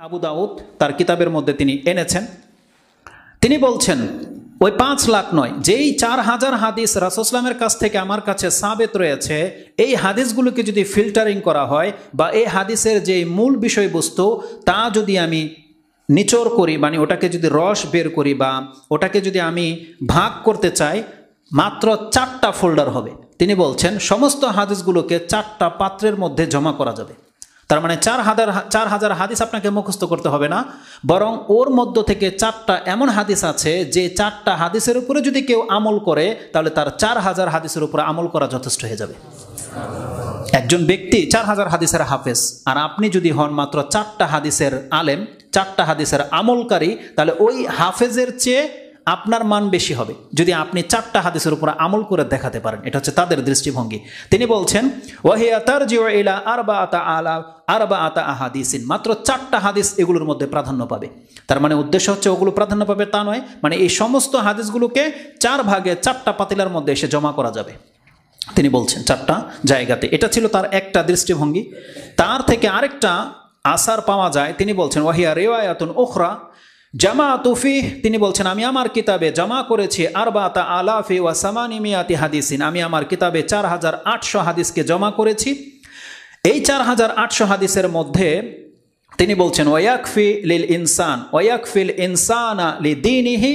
আবু দাউদ তার কিতাবের মধ্যে তিনি এনেছেন। তিনি বলছেন ওই 5 লাখ নয়, যেই 4000 হাদিস রাসূল সাল্লাল্লাহু কাছ থেকে আমার কাছে সাবেত রয়েছে, এই হাদিসগুলোকে যদি ফিল্টারিং করা হয় বা এই হাদিসের যে মূল বিষয়বস্তু তা যদি আমি নিচড় করি, মানে ওটাকে যদি রস বের করি বা ওটাকে যদি আমি ভাগ করতে চাই, মাত্র 4টা ফোল্ডার হবে। তিনি বলছেন সমস্ত হাদিসগুলোকে 4টা পাত্রের মধ্যে জমা করা যাবে। তার মানে 4000 হাদিস আপনাকে মুখস্থ করতে হবে না, বরং ওর মধ্য থেকে 4টা এমন হাদিস আছে যে 4টা হাদিসের উপরে যদি কেউ আমল করে তাহলে তার 4000 হাদিসের উপরে আমল করা যথেষ্ট হয়ে যাবে। একজন ব্যক্তি 4000 হাদিসের হাফেজ, আর আপনি যদি হন মাত্র 4টা হাদিসের আলেম, 4টা হাদিসের আমলকারী, তাহলে ওই হাফেজের চেয়ে আপনার মান বেশি হবে যদি আপনি 4টা হাদিসের উপর আমল করে দেখাতে পারেন। এটা হচ্ছে তাদের দৃষ্টিভঙ্গি। তিনি বলছেন ওয়াহিয়া তারজিউ ইলা আরবাআতা আহাদিসিন, মাত্র 4টা হাদিস এগুলোর মধ্যে প্রাধান্য পাবে। তার মানে উদ্দেশ্য হচ্ছে ওগুলো প্রাধান্য পাবে তা নয়, মানে এই সমস্ত হাদিসগুলোকে 4 ভাগে 4টা পাতিলার মধ্যে এসে জমা করা যাবে। তিনি বলছেন 4টা জায়গাতে। এটা ছিল তার একটা দৃষ্টিভঙ্গি। তার থেকে আরেকটা আসার পাওয়া যায়। তিনি বলছেন ওয়াহিয়া রিওয়ায়াতুন উখরা জামাআতু ফিহ, তিনি বলছেন আমি আমার কিতাবে জমা করেছি আরবাআতা আলাফি ওয়া সামানিমিয়াতি হাদিসিন, আমি আমার কিতাবে 4800 হাদিসকে জমা করেছি। এই 4800 হাদিসের মধ্যে তিনি বলছেন ওয়ায়াকফি লিল ইনসান ওয়ায়াকফিল ইনসানা লিদীনিহি,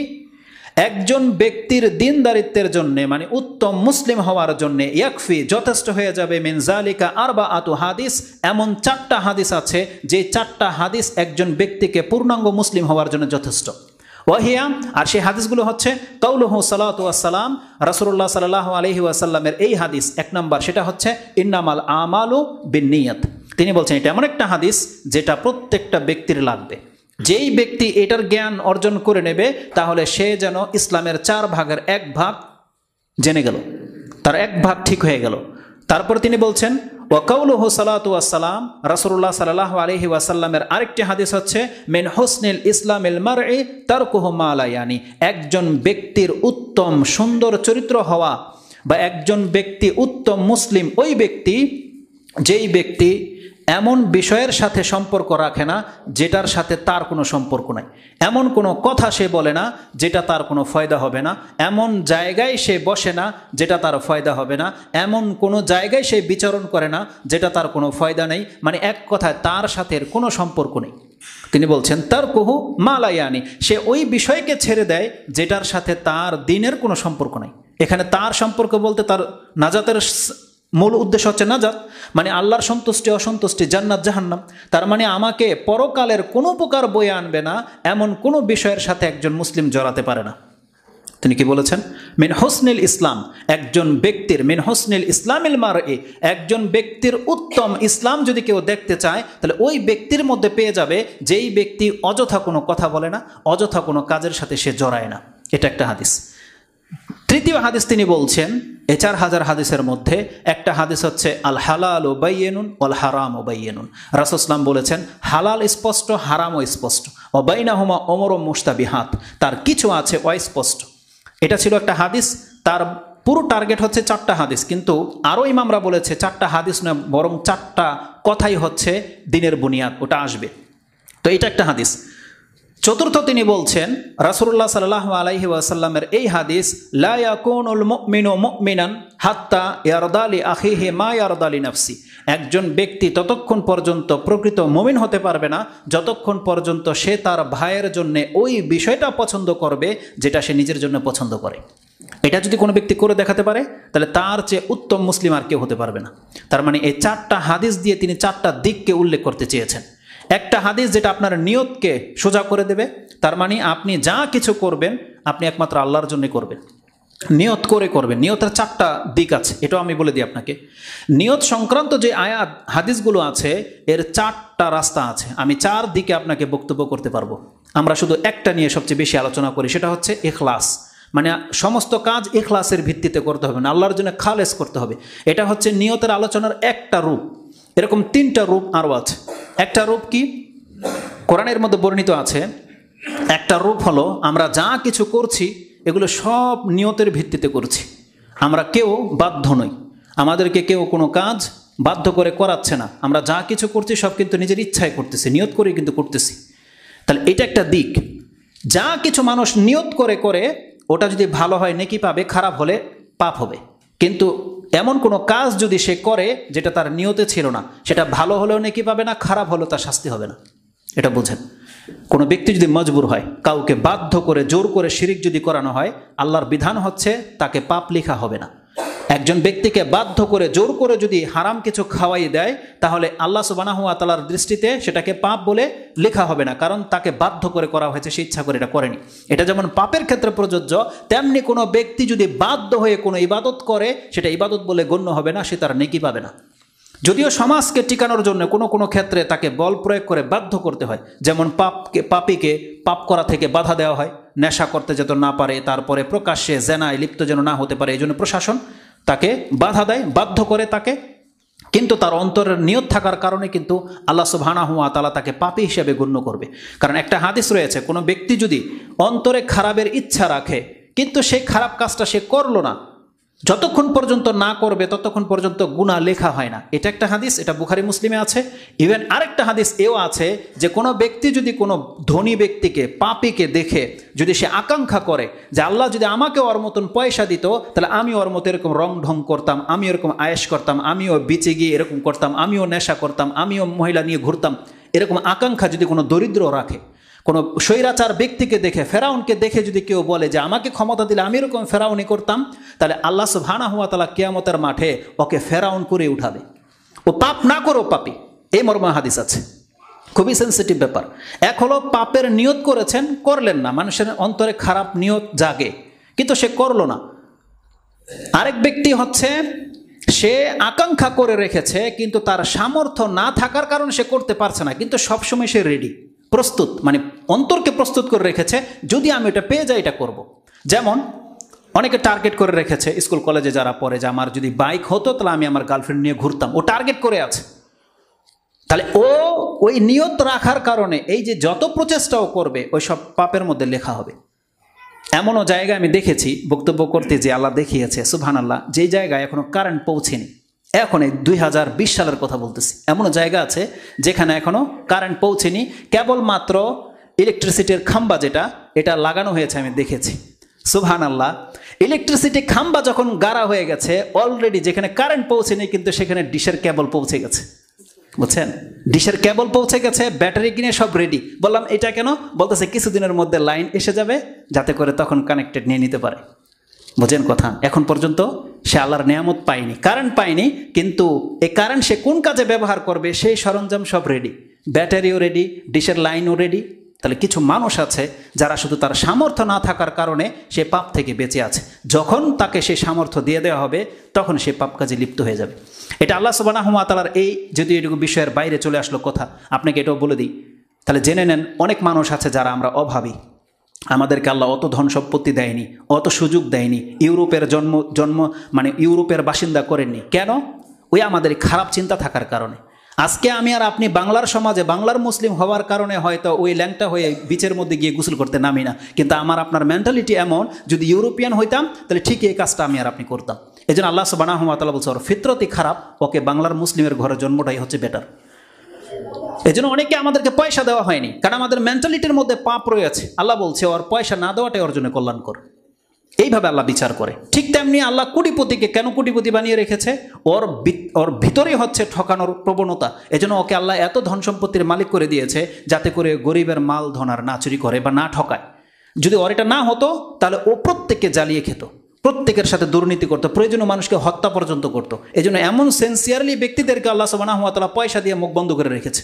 একজন ব্যক্তির দিনদারিত্বের জন্য, মানে উত্তম মুসলিম হওয়ার জন্য ইয়াকফি যথেষ্ট হয়ে যাবে মিন যালিকা আরবাআতু হাদিস, এমন 4টা হাদিস আছে যে 4টা হাদিস একজন ব্যক্তিকে পূর্ণাঙ্গ মুসলিম হওয়ার জন্য যথেষ্ট। ওয়াহিয়া, আর সেই হাদিসগুলো হচ্ছে কাউলুহু সালাতু ওয়াসসালাম, রাসূলুল্লাহ সাল্লাল্লাহু আলাইহি ওয়াসাল্লামের এই হাদিস 1 নম্বর, সেটা হচ্ছে ইন্নামাল আমালু বিন্নিয়াত। তিনি বলছেন এটা এমন একটা হাদিস যেটা প্রত্যেকটা ব্যক্তির লাগবে। যেই ব্যক্তি এটার জ্ঞান অর্জন করে নেবে তাহলে সে যেন ইসলামের 4 ভাগের 1 ভাগ জেনে গেল, তার 1 ভাগ ঠিক হয়ে গেল। তারপরে তিনি বলছেন ওয়া কাউলুহু সালাতু ওয়াসসালাম, রাসূলুল্লাহ সাল্লাল্লাহু আলাইহি ওয়াসাল্লামের আরেকটি হাদিস হচ্ছে মিন হুসনিল ইসলামিল মারই তারকুহু মা লা ইয়ানি, একজন ব্যক্তির উত্তম সুন্দর চরিত্র হওয়া বা একজন ব্যক্তি উত্তম মুসলিম ওই ব্যক্তি যেই ব্যক্তি এমন বিষয়ের সাথে সম্পর্ক রাখে না যেটার সাথে তার কোনো সম্পর্ক নাই, এমন কোনো কথা সে বলে না যেটা তার কোনো ফয়দা হবে না, এমন জায়গায় সে বসে না যেটা তার ফয়দা হবে না, এমন কোনো জায়গায় সে বিচরণ করে না যেটা তার কোনো ফয়দা নেই, মানে এক কথায় তার সাথে কোনো সম্পর্ক নেই। তিনি বলছেন তারকুহু মা লা ইয়ানি, সে ওই বিষয়কে ছেড়ে দেয় যেটার সাথে তার দিনের কোনো সম্পর্ক নাই। এখানে তার সম্পর্ক বলতে তার নাজাতের মূল উদ্দেশ্য হচ্ছে নাজাত, মানে আল্লাহর সন্তুষ্টি অসন্তুষ্টি, জান্নাত জাহান্নাম। তার মানে আমাকে পরকালের কোনো প্রকার বয়ে আনবে না এমন কোনো বিষয়ের সাথে একজন মুসলিম জড়াতে পারে না। তিনি কি বলেছেন মিন হুসনিল ইসলাম, একজন ব্যক্তির মিন হুসনিল ইসলামিল মারই, একজন ব্যক্তির উত্তম ইসলাম যদি কেউ দেখতে চায় তাহলে ওই ব্যক্তির মধ্যে পেয়ে যাবে যেই ব্যক্তি অযথা কোনো কথা বলে না, অযথা কোনো কাজের সাথে সে জড়ায় না। এটা একটা হাদিস। তৃতীয় হাদিস তিনি বলছেন এই 4000 হাদিসের মধ্যে একটা হাদিস হচ্ছে আল হালালু বাইয়িনুন ওয়াল হারামু বাইয়িনুন, রাসূল সাল্লাল্লাহু বলেছেন হালাল স্পষ্ট, হারামও স্পষ্ট, ওয়া বাইনাহুমা উমুরুম মুশতাবিহাত, তার কিছু আছে অস্পষ্ট। এটা ছিল একটা হাদিস। তার পুরো টার্গেট হচ্ছে 4টা হাদিস, কিন্তু আরও ইমামরা বলেছে 4টা হাদিস নয়, বরং 4টা কথাই হচ্ছে দিনের বুনিয়াদ, ওটা আসবে। তো এটা একটা হাদিস। চতুর্থ তিনি বলছেন রাসূলুল্লাহ সাল্লাল্লাহু আলাইহি ওয়াসাল্লামের এই হাদিস লা ইয়াকুনুল মুমিনু মুমিনান হাত্তা ইয়ারদা লি আখিহি মা ইয়ারদা লি নাফসি, একজন ব্যক্তি ততক্ষণ পর্যন্ত প্রকৃত মুমিন হতে পারবে না যতক্ষণ পর্যন্ত সে তার ভাইয়ের জন্য ওই বিষয়টা পছন্দ করবে যেটা সে নিজের জন্য পছন্দ করে। এটা যদি কোনো ব্যক্তি করে দেখাতে পারে তাহলে তার চেয়ে উত্তম মুসলিম আর কেউ হতে পারবে না। তার মানে এই 4টা হাদিস দিয়ে তিনি 4টা দিককে উল্লেখ করতে চেয়েছেন। একটা হাদিস যেটা আপনার নিয়তকে সোজা করে দেবে, তার মানে আপনি যা কিছু করবেন আপনি একমাত্র আল্লাহর জন্য করবেন, নিয়ত করে করবেন। নিয়তের 4টা দিক আছে, এটাও আমি বলে দিই আপনাকে। নিয়ত সংক্রান্ত যে আয়াত হাদিসগুলো আছে এর 4টা রাস্তা আছে। আমি 4 দিকে আপনাকে বক্তব্য করতে পারবো। আমরা শুধু একটা নিয়ে সবচেয়ে বেশি আলোচনা করি, সেটা হচ্ছে ইখলাস, মানে সমস্ত কাজ ইখলাসের ভিত্তিতে করতে হবে না, আল্লাহর জন্য খালেস করতে হবে। এটা হচ্ছে নিয়তের আলোচনার একটা রূপ। এরকম 3টা রূপ আরও আছে। একটা রূপ কি কোরআনের মধ্যে বর্ণিত আছে, একটা রূপ হলো আমরা যা কিছু করছি এগুলো সব নিয়তের ভিত্তিতে করছি, আমরা কেউ বাধ্য নই, আমাদেরকে কেউ কোনো কাজ বাধ্য করে করাচ্ছে না, আমরা যা কিছু করছি সব কিন্তু নিজের ইচ্ছায় করতেছি, নিয়ত করে কিন্তু করতেছি। তাহলে এটা একটা দিক। যা কিছু মানুষ নিয়ত করে করে ওটা যদি ভালো হয় নেকি পাবে, খারাপ হলে পাপ হবে। কিন্তু এমন কোনো কাজ যদি সে করে যেটা তার নিয়তে ছিল না, সেটা ভালো হলেও নেকি পাবে না, খারাপ হলেও তার শাস্তি হবে না। এটা বোঝেন। কোনো ব্যক্তি যদি মজবুর হয়, কাউকে বাধ্য করে জোর করে শিরিক যদি করানো হয়, আল্লাহর বিধান হচ্ছে তাকে পাপ লেখা হবে না। একজন ব্যক্তিকে বাধ্য করে জোর করে যদি হারাম কিছু খাওয়াই দেয়, তাহলে আল্লাহ সুবহানাহু ওয়া তাআলার দৃষ্টিতে সেটাকে পাপ বলে লেখা হবে না, কারণ তাকে বাধ্য করে করা হয়েছে, সে ইচ্ছা করে এটা করেনি। এটা যেমন পাপের ক্ষেত্রে প্রযোজ্য, তেমনি কোনো ব্যক্তি যদি বাধ্য হয়ে কোনো ইবাদত করে, সেটা ইবাদত বলে গণ্য হবে না, সে তার নেকি পাবে না। যদিও সমাজকে টিকানোর জন্য কোনো কোনো ক্ষেত্রে তাকে বল প্রয়োগ করে বাধ্য করতে হয়, যেমন পাপীকে পাপ করা থেকে বাধা দেওয়া হয়, নেশা করতে যেন না পারে, তারপরে প্রকাশ্যে জেনায় লিপ্ত যেন না হতে পারে, এই জন্য প্রশাসন তাকে বাধা দেয়, বাধ্য করে তাকে। কিন্তু তার অন্তরের নিয়ত থাকার কারণে কিন্তু আল্লাহ সুবহানাহু ওয়া তাআলা তাকে পাপী হিসেবে গণ্য করবে। কারণ একটা হাদিস রয়েছে, কোনো ব্যক্তি যদি অন্তরে খারাপের ইচ্ছা রাখে কিন্তু সেই খারাপ কাজটা সে করলো না, যতক্ষণ পর্যন্ত না করবে ততক্ষণ পর্যন্ত গুনাহ লেখা হয় না। এটা একটা হাদিস, এটা বুখারী মুসলিমে আছে। ইভেন আরেকটা হাদিস এও আছে যে কোনো ব্যক্তি যদি কোনো ধনী ব্যক্তিকে, পাপীকে দেখে যদি সে আকাঙ্ক্ষা করে যে আল্লাহ যদি আমাকে ওর মতন পয়সা দিত, তাহলে আমি ওর মতো এরকম রং ঢং করতাম, আমি এরকম আয়েশ করতাম, আমিও বিচে গিয়ে এরকম করতাম, আমিও নেশা করতাম, আমিও মহিলা নিয়ে ঘুরতাম, এরকম আকাঙ্ক্ষা যদি কোনো দরিদ্র রাখে, কোনো স্বৈরাচার ব্যক্তিকে দেখে, ফেরাউনকে দেখে যদি কেউ বলে যে আমাকে ক্ষমতা দিলে আমি এরকম ফেরাউনি করতাম, তাহলে আল্লাহ সুবহানাহু ওয়া তাআলা কিয়ামতের মাঠে ওকে ফেরাউন করে উঠাবে। ও পাপ না করো পাপী, এই মর্মে হাদিস আছে। খুবই সেন্সিটিভ ব্যাপার। এক হলো পাপের নিয়ত করেছেন, করলেন না, মানুষের অন্তরে খারাপ নিয়ত জাগে কিন্তু সে করলো না। আরেক ব্যক্তি হচ্ছে সে আকাঙ্ক্ষা করে রেখেছে কিন্তু তার সামর্থ্য না থাকার কারণে সে করতে পারছে না, কিন্তু সবসময় সে রেডি, প্রস্তুত, মানে অন্তরকে প্রস্তুত করে রেখেছে, যদি আমি এটা পেয়ে যাই এটা করব। যেমন অনেকে টার্গেট করে রেখেছে, স্কুল কলেজে যারা পড়ে, যে আমার যদি বাইক হতো তাহলে আমি আমার গার্লফ্রেন্ড নিয়ে ঘুরতাম, ও টার্গেট করে আছে। তাহলে ও ওই নিয়ত রাখার কারণে এই যে যত প্রচেষ্টাও করবে ওই সব পাপের মধ্যে লেখা হবে। এমনও জায়গায় আমি দেখেছি বক্তব্য করতে যে আল্লাহ দেখিয়েছে, সুবহানাল্লাহ, যে জায়গায় এখনো কারেন্ট পৌঁছেনি, এখন এই 2020 সালের কথা বলতেছি, এমনও জায়গা আছে যেখানে এখনো কারেন্ট পৌঁছেনি, কেবলমাত্র ইলেকট্রিসিটির খাম্বা যেটা, এটা লাগানো হয়েছে, আমি দেখেছি। সুবহানাল্লাহ, ইলেকট্রিসিটি খাম্বা যখন গাড়া হয়ে গেছে অলরেডি, যেখানে কারেন্ট পৌঁছেনি কিন্তু সেখানে ডিশের কেবল পৌঁছে গেছে, বুঝছেন? ডিশের কেবল পৌঁছে গেছে, ব্যাটারি কিনে সব রেডি। বললাম এটা কেন? বলতেছে কিছুদিনের মধ্যে লাইন এসে যাবে, যাতে করে তখন কানেক্টেড নিয়ে নিতে পারে। বোঝেন কথা? এখন পর্যন্ত সে আল্লাহর নিয়ামত পায়নি, কারেন্ট পায়নি, কিন্তু এই কারেন্ট সে কোন কাজে ব্যবহার করবে সেই সরঞ্জাম সব রেডি, ব্যাটারিও রেডি, ডিশের লাইনও রেডি। তাহলে কিছু মানুষ আছে যারা শুধু তার সামর্থ্য না থাকার কারণে সে পাপ থেকে বেঁচে আছে, যখন তাকে সেই সামর্থ্য দিয়ে দেওয়া হবে তখন সে পাপ কাজে লিপ্ত হয়ে যাবে। এটা আল্লাহ সুবহানাহু ওয়া তাআলার, এই যদি এটুকু বিষয়ের বাইরে চলে আসলো কথা, আপনাকে এটাও বলে দিই, তাহলে জেনে নেন অনেক মানুষ আছে যারা আমরা অভাবী, আমাদেরকে আল্লাহ অত ধন সম্পত্তি দেয়নি, অত সুযোগ দেয়নি, ইউরোপের জন্ম মানে ইউরোপের বাসিন্দা করেননি। কেন? ওই আমাদের খারাপ চিন্তা থাকার কারণে। আজকে আমি আর আপনি বাংলার সমাজে বাংলার মুসলিম হওয়ার কারণে হয়তো ওই ল্যাংটা হয়ে বিচের মধ্যে গিয়ে গোসল করতে নামি না, কিন্তু আমার আপনার মেন্টালিটি এমন, যদি ইউরোপিয়ান হইতাম তাহলে ঠিক এই কাজটা আমি আর আপনি করতাম। এই জন্য আল্লাহ সুবহানাহু ওয়া তাআলা বলছে ওর ফিতরতই খারাপ, ওকে বাংলার মুসলিমের ঘরে জন্মটাই হচ্ছে বেটার। এই জন্য অনেকে আমাদেরকে পয়সা দেওয়া হয়নি, কারণ আমাদের মেন্টালিটির মধ্যে পাপ রয়েছে। আল্লাহ বলছে ওর পয়সা না দেওয়াটাই ওর জন্য কল্যাণকর। এইভাবে আল্লাহ বিচার করে। ঠিক তেমনি আল্লাহ কোটিপতিকে কেন কোটিপতি বানিয়ে রেখেছে? ওর ভিতরে হচ্ছে ঠকানোর প্রবণতা। এজন্য ওকে আল্লাহ এত ধন সম্পত্তির মালিক করে দিয়েছে যাতে করে গরিবের মাল ধন আর না চুরি করে বা না ঠকায়। যদি ওর এটা না হতো তাহলে ও প্রত্যেককে জ্বালিয়ে খেত, প্রত্যেকের সাথে দুর্নীতি করতো, প্রয়োজনীয় মানুষকে হত্যা পর্যন্ত করতো। এই জন্য এমন সেন্সিয়ারলি ব্যক্তিদেরকে আল্লাহ সুবহানাহু ওয়া তাআলা পয়সা দিয়ে মুখ বন্ধ করে রেখেছে।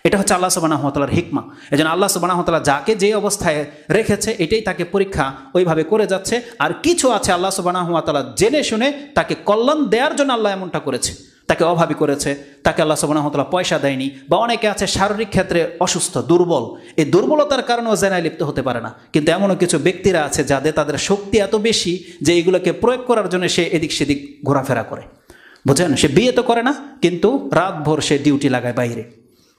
এটা হচ্ছে আল্লাহ সুবহানাহু ওয়া তাআলার হিকমা। এই জন্য আল্লাহ সুবহানাহু ওয়া তাআলা যাকে যে অবস্থায় রেখেছে এটাই তাকে পরীক্ষা ওইভাবে করে যাচ্ছে। আর কিছু আছে আল্লাহ সুবহানাহু ওয়া তাআলা জেনে শুনে তাকে কল্যাণ দেওয়ার জন্য আল্লাহ এমনটা করেছে, তাকে অভাবী করেছে, তাকে আল্লাহ সুবহানাহু ওয়া তাআলা পয়সা দেয়নি। বা অনেকে আছে শারীরিক ক্ষেত্রে অসুস্থ, দুর্বল, এই দুর্বলতার কারণেও জেনায় লিপ্ত হতে পারে না। কিন্তু এমনও কিছু ব্যক্তিরা আছে যাদের তাদের শক্তি এত বেশি যে এইগুলোকে প্রয়োগ করার জন্য সে এদিক সেদিক ঘোরাফেরা করে। বুঝেন? সে বিয়ে তো করে না কিন্তু রাতভর সে ডিউটি লাগায় বাইরে।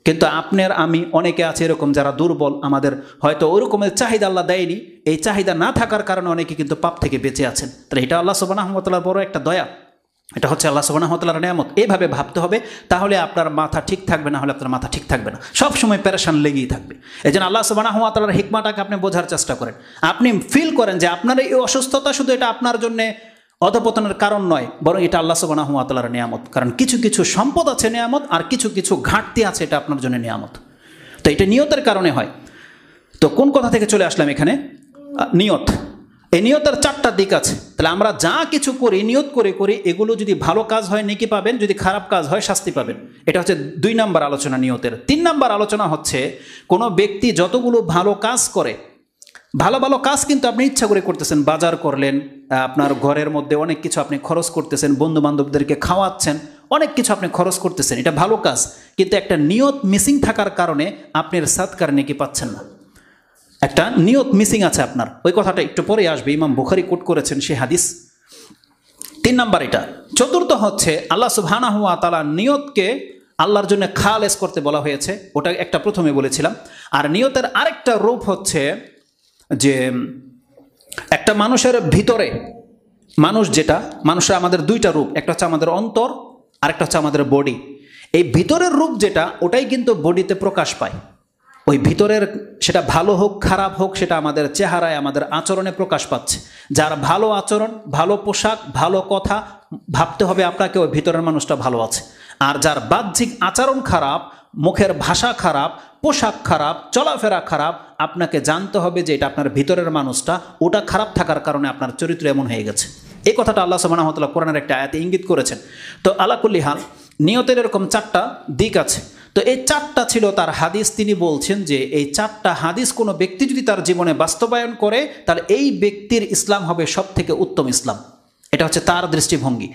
কিন্তু আপনার আমি অনেকে আছে এরকম যারা দুর্বল, আমাদের হয়তো ওরকমের চাহিদা আল্লাহ দেয়নি, এই চাহিদা না থাকার কারণে অনেকে কিন্তু পাপ থেকে বেঁচে আছেন। তাহলে এটা আল্লাহ সুবহানাহু ওয়া তাআলার বড় একটা দয়া। এটা হচ্ছে আল্লাহ সুবহানাহু ওয়া তাআলার নিয়ামত। এইভাবে ভাবতে হবে, তাহলে আপনার মাথা ঠিক থাকবে, না হলে আপনার মাথা ঠিক থাকবে না, সব সময় পেরেশান লেগেই থাকবে। এই জন্য আল্লাহ সুবহানাহু ওয়া তাআলার হিকমাটাকে আপনি বোঝার চেষ্টা করেন। আপনি ফিল করেন যে আপনার এই অসুস্থতা শুধু এটা আপনার জন্য অধপতনের কারণ নয়, বরং এটা আল্লাহ সুবহানাহু ওয়া তাআলার নিয়ামত। কারণ কিছু কিছু সম্পদ আছে নিয়ামত, আর কিছু কিছু ঘাটতি আছে, এটা আপনার জন্য নিয়ামত। তো এটা নিয়তের কারণে হয়। তো কোন কথা থেকে চলে আসলাম এখানে? নিয়ত। এই নিয়তের 4টা দিক আছে। তাহলে আমরা যা কিছু করি, নিয়ত করে করি, এগুলো যদি ভালো কাজ হয় নেকি পাবেন, যদি খারাপ কাজ হয় শাস্তি পাবেন। এটা হচ্ছে 2 নম্বর আলোচনা নিয়তের। 3 নম্বর আলোচনা হচ্ছে কোনো ব্যক্তি যতগুলো ভালো কাজ করে, ভালো ভালো কাজ কিন্তু আপনি ইচ্ছা করে করতেছেন, বাজার করলেন, আপনার ঘরের মধ্যে অনেক কিছু আপনি খরচ করতেছেন, বন্ধু বান্ধবদেরকে খাওয়াচ্ছেন, অনেক কিছু আপনি খরচ করতেছেন, এটা ভালো কাজ। কিন্তু একটা নিয়ত মিসিং থাকার কারণে আপনি সাদকার নেকি পাচ্ছেন না। একটা নিয়ত মিসিং আছে আপনার, ওই কথাটা একটু পরে আসবে। ইমাম বুখারী কোট করেছেন সেই হাদিস। 3 নাম্বার এটা। চতুর্থ হচ্ছে আল্লাহ সুবহানাহু ওয়া তাআলা নিয়তকে আল্লাহর জন্য খালেস করতে বলা হয়েছে, ওটা একটা প্রথমে বলেছিলাম। আর নিয়তের আরেকটা রূপ হচ্ছে যে একটা মানুষের ভিতরে, মানুষের আমাদের 2টা রূপ, একটা হচ্ছে আমাদের অন্তর, আরেকটা হচ্ছে আমাদের বডি। এই ভিতরের রূপ যেটা, ওটাই কিন্তু বডিতে প্রকাশ পায়। ওই ভিতরের, সেটা ভালো হোক খারাপ হোক, সেটা আমাদের চেহারায়, আমাদের আচরণে প্রকাশ পাচ্ছে। যার ভালো আচরণ, ভালো পোশাক, ভালো কথা, ভাবতে হবে আপনাকে ওই ভিতরের মানুষটা ভালো আছে। আর যার বাহ্যিক আচরণ খারাপ, মুখের ভাষা খারাপ, পোশাক খারাপ, চলাফেরা খারাপ, আপনাকে জানতে হবে যে এটা আপনার ভিতরের মানুষটা, ওটা খারাপ থাকার কারণে আপনার চরিত্র এমন হয়ে গেছে। এই কথাটা আল্লাহ সুবহানাহু ওয়া তাআলা কোরআনের একটা আয়াতে ইঙ্গিত করেছেন। তো আলা কুল্লি হাল, নিয়তের এরকম 4টা দিক আছে। তো এই 4টা ছিল তার হাদিস। তিনি বলছেন যে এই 4টা হাদিস কোনো ব্যক্তি যদি তার জীবনে বাস্তবায়ন করে, তাহলে এই ব্যক্তির ইসলাম হবে সব থেকে উত্তম ইসলাম। এটা হচ্ছে তার দৃষ্টিভঙ্গি।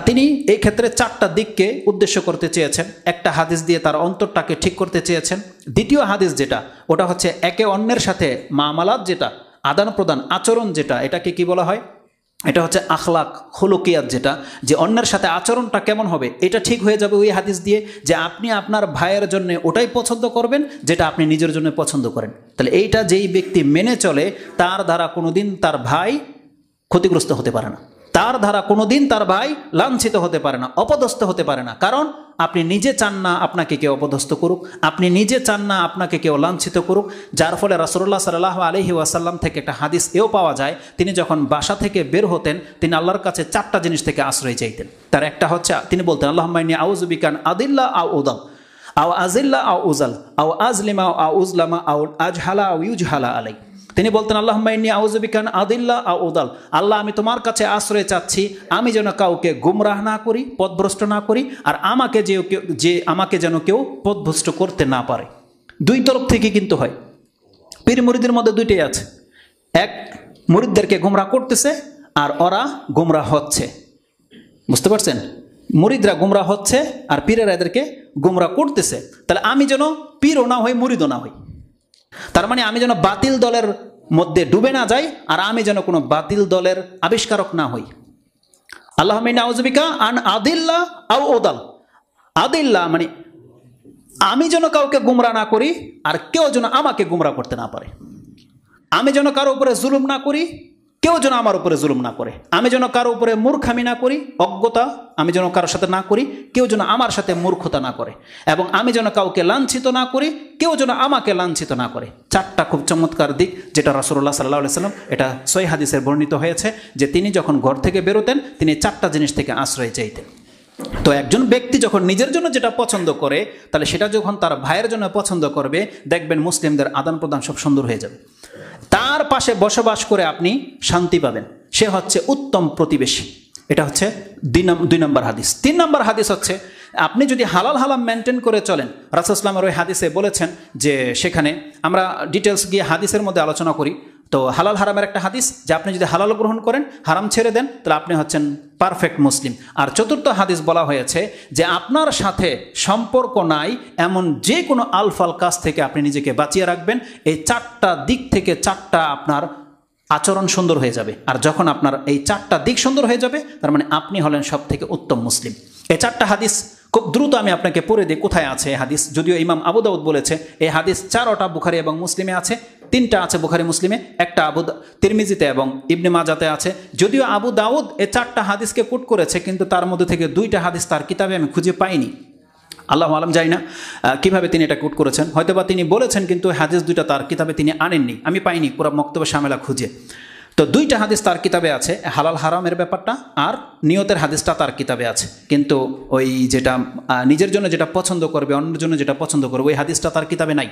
তিনি এই ক্ষেত্রে 4টা দিককে উদ্দেশ্য করতে চেয়েছেন। একটা হাদিস দিয়ে তার অন্তরটাকে ঠিক করতে চেয়েছেন। দ্বিতীয় হাদিস যেটা, ওটা হচ্ছে একে অন্যের সাথে মামালাত, যেটা আদান প্রদান, আচরণ যেটা, এটাকে কি বলা হয়? এটা হচ্ছে আখলাক, খুলুকিয়াত, যেটা যে অন্যের সাথে আচরণটা কেমন হবে, এটা ঠিক হয়ে যাবে ওই হাদিস দিয়ে। যে আপনি আপনার ভাইয়ের জন্য ওটাই পছন্দ করবেন যেটা আপনি নিজের জন্য পছন্দ করেন। তাহলে এইটা যেই ব্যক্তি মেনে চলে, তার দ্বারা কোনোদিন তার ভাই ক্ষতিগ্রস্ত হতে পারে না, তার দ্বারা কোনোদিন তার ভাই লাঞ্ছিত হতে পারে না, অপদস্থ হতে পারে না। কারণ আপনি নিজে চান না আপনাকে কেউ অপদস্থ করুক, আপনি নিজে চান না আপনাকে কেউ লাঞ্ছিত করুক। যার ফলে রাসূলুল্লাহ সাল্লাল্লাহু আলাইহি ওয়াসাল্লাম থেকে একটা হাদিস এও পাওয়া যায়, তিনি যখন বাসা থেকে বের হতেন, তিনি আল্লাহর কাছে 4টা জিনিস থেকে আশ্রয় চাইতেন। তার একটা হচ্ছে, তিনি বলতেন আল্লাহুম্মা ইন্নী আউযু বিকা আন আদিল্লা আও উদাল আও আজিল্লা আও উজাল আও আজলিমা আও উজলামা আও আজহালা আও ইউজহালা আলাই। তিনি বলতেন আল্লাহুম্মা ইন্নী আউযু বিকা আন আদিল্লা আও উদাল, আল্লাহ আমি তোমার কাছে আশ্রয় চাচ্ছি, আমি যেন কাউকে গুমরাহ না করি, পথভ্রষ্ট না করি, আর আমাকে যেন কেউ পথভ্রষ্ট করতে না পারে। 2 তরফ থেকে কিন্তু হয়। পীর মুরিদের মধ্যে 2টাই আছে। এক, মুরিদদেরকে গুমরাহ করতেছে, আর ওরা গুমরাহ হচ্ছে। বুঝতে পারছেন? মুরিদরা গুমরাহ হচ্ছে আর পীরেরা এদেরকে গুমরাহ করতেছে। তাহলে আমি যেন পীরও না হই, মুরিদও না হই। তার মানে আমি যেন বাতিল দলের মধ্যে ডুবে না যাই, আর আমি যেন কোনো বাতিল দলের আবিষ্কারক না হই। আল্লাহুম্মা ইন্নী আউযু বিকা আন আদিল্লা আও উদাল। আদিল্লা মানে আমি যেন কাউকে গুমরাহ না করি, আর কেউ যেন আমাকে গুমরাহ করতে না পারে। আমি যেন কারো উপরে জুলুম না করি, কেউ যেন আমার উপরে জুলুম না করে। আমি যেন কারো উপরে মূর্খামি না করি, অজ্ঞতা আমি যেন কারোর সাথে না করি, কেউ যেন আমার সাথে মূর্খতা না করে। এবং আমি যেন কাউকে লাঞ্ছিত না করি, কেউ যেন আমাকে লাঞ্ছিত না করে। 4টা খুব চমৎকার দিক, যেটা রাসূলুল্লাহ সাল্লাল্লাহু আলাইহি ওয়াসাল্লাম, এটা সহিহ হাদিসে বর্ণিত হয়েছে যে তিনি যখন ঘর থেকে বেরোতেন, তিনি 4টা জিনিস থেকে আশ্রয় চাইতেন। তো একজন ব্যক্তি যখন নিজের জন্য যেটা পছন্দ করে, তাহলে সেটা যখন তার ভাইয়ের জন্য পছন্দ করবে, দেখবেন মুসলিমদের আদান প্রদান সব সুন্দর হয়ে যাবে। তার পাশে বসবাস করে আপনি শান্তি পাবেন, সে হচ্ছে উত্তম প্রতিবেশী। এটা হচ্ছে 2 নম্বর হাদিস। 3 নম্বর হাদিস হচ্ছে, আপনি যদি হালাল হারাম মেনটেন করে চলেন, রাসূলুল্লাহ সাল্লাল্লাহু আলাইহি ওয়াসাল্লাম ওই হাদিসে বলেছেন যে, সেখানে আমরা ডিটেলস গিয়ে হাদিসের মধ্যে আলোচনা করি। তো হালাল হারামের একটা হাদিস, যে আপনি যদি হালাল গ্রহণ করেন, হারাম ছেড়ে দেন, তাহলে আপনি হচ্ছেন পারফেক্ট মুসলিম। আর 4র্থ হাদিস বলা হয়েছে যে আপনার সাথে সম্পর্ক নাই এমন যে কোনো আলফাল কাজ থেকে আপনি নিজেকে বাঁচিয়ে রাখবেন। এই 4টা দিক থেকে 4টা আপনার আচরণ সুন্দর হয়ে যাবে। আর যখন আপনার এই 4টা দিক সুন্দর হয়ে যাবে, তার মানে আপনি হলেন সব থেকে উত্তম মুসলিম। এই 4টা হাদিস খুব দ্রুত আমি আপনাকে পড়ে দিই কোথায় আছে এই হাদিস। যদিও ইমাম আবু দাউদ বলেছে এই হাদিস 4টা বুখারী এবং মুসলিমে আছে। 3টা আছে বুখারী মুসলিমে, একটা আবু তিরমিজিতে এবং ইবনে মাজাতে আছে। যদিও আবু দাউদ এই 4টা হাদিসকে কোট করেছে, কিন্তু তার মধ্যে থেকে 2টা হাদিস তার কিতাবে আমি খুঁজে পাইনি। আল্লাহ আলম, জানি না কীভাবে তিনি এটা কোট করেছেন, হয়তোবা তিনি বলেছেন কিন্তু হাদিস 2টা তার কিতাবে তিনি আনেননি, আমি পাইনি পুরো মক্তবে শামেলা খুঁজে। তো 2টা হাদিস তার কিতাবে আছে, হালাল হারামের ব্যাপারটা আর নিয়তের হাদিসটা তার কিতাবে আছে, কিন্তু ওই যেটা নিজের জন্য যেটা পছন্দ করবে, অন্যের জন্য যেটা পছন্দ করবে, ওই হাদিসটা তার কিতাবে নাই।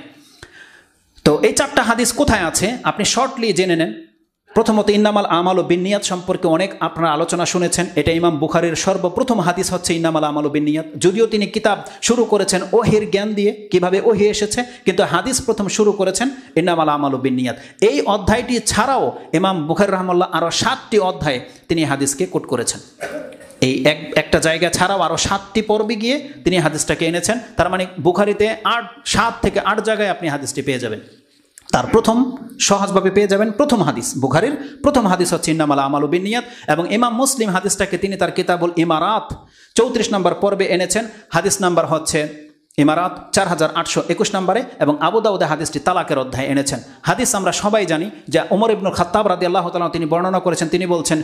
তো এই 4টা হাদিস কোথায় আছে আপনি শর্টলি জেনে নেন। প্রথমত ইন্নামাল আমালু বিন্নিয়াত সম্পর্কে অনেক আপনারা আলোচনা শুনেছেন। এটা ইমাম বুখারীর সর্বপ্রথম হাদিস হচ্ছে ইন্নামাল আমালু বিন্নিয়াত। যদিও তিনি কিতাব শুরু করেছেন ওহির জ্ঞান দিয়ে, কিভাবে ওহি এসেছে, কিন্তু হাদিস প্রথম শুরু করেছেন ইন্নামাল আমালু বিন্নিয়াত। এই অধ্যায়টি ছাড়াও ইমাম বুখারী রাহমাহুল্লাহ আরও 7টি অধ্যায়ে তিনি হাদিসকে কোট করেছেন। এই একটা জায়গা ছাড়াও আরও 7টি পর্বে গিয়ে তিনি হাদিসটাকে এনেছেন। তার মানে বুখারীতে 7 থেকে 8 জায়গায় আপনি হাদিসটি পেয়ে যাবেন। তার প্রথম সহজভাবে পেয়ে যাবেন প্রথম হাদিস, বুখারীর প্রথম হাদিস হচ্ছে ইন্নামাল আমালু বিন্নিয়াত। এবং ইমাম মুসলিম হাদিসটাকে তিনি তার কিতাবুল ইমারাত 34 নম্বর পর্বে এনেছেন। হাদিস নাম্বার হচ্ছে ইমারাত 4821 নম্বরে। এবং আবু দাউদে হাদিসটি তালাকের অধ্যায়ে এনেছেন। হাদিস আমরা সবাই জানি যে ওমর ইবনুল খাত্তাব রাদিয়াল্লাহু তাআলা তিনি বর্ণনা করেছেন, তিনি বলছেন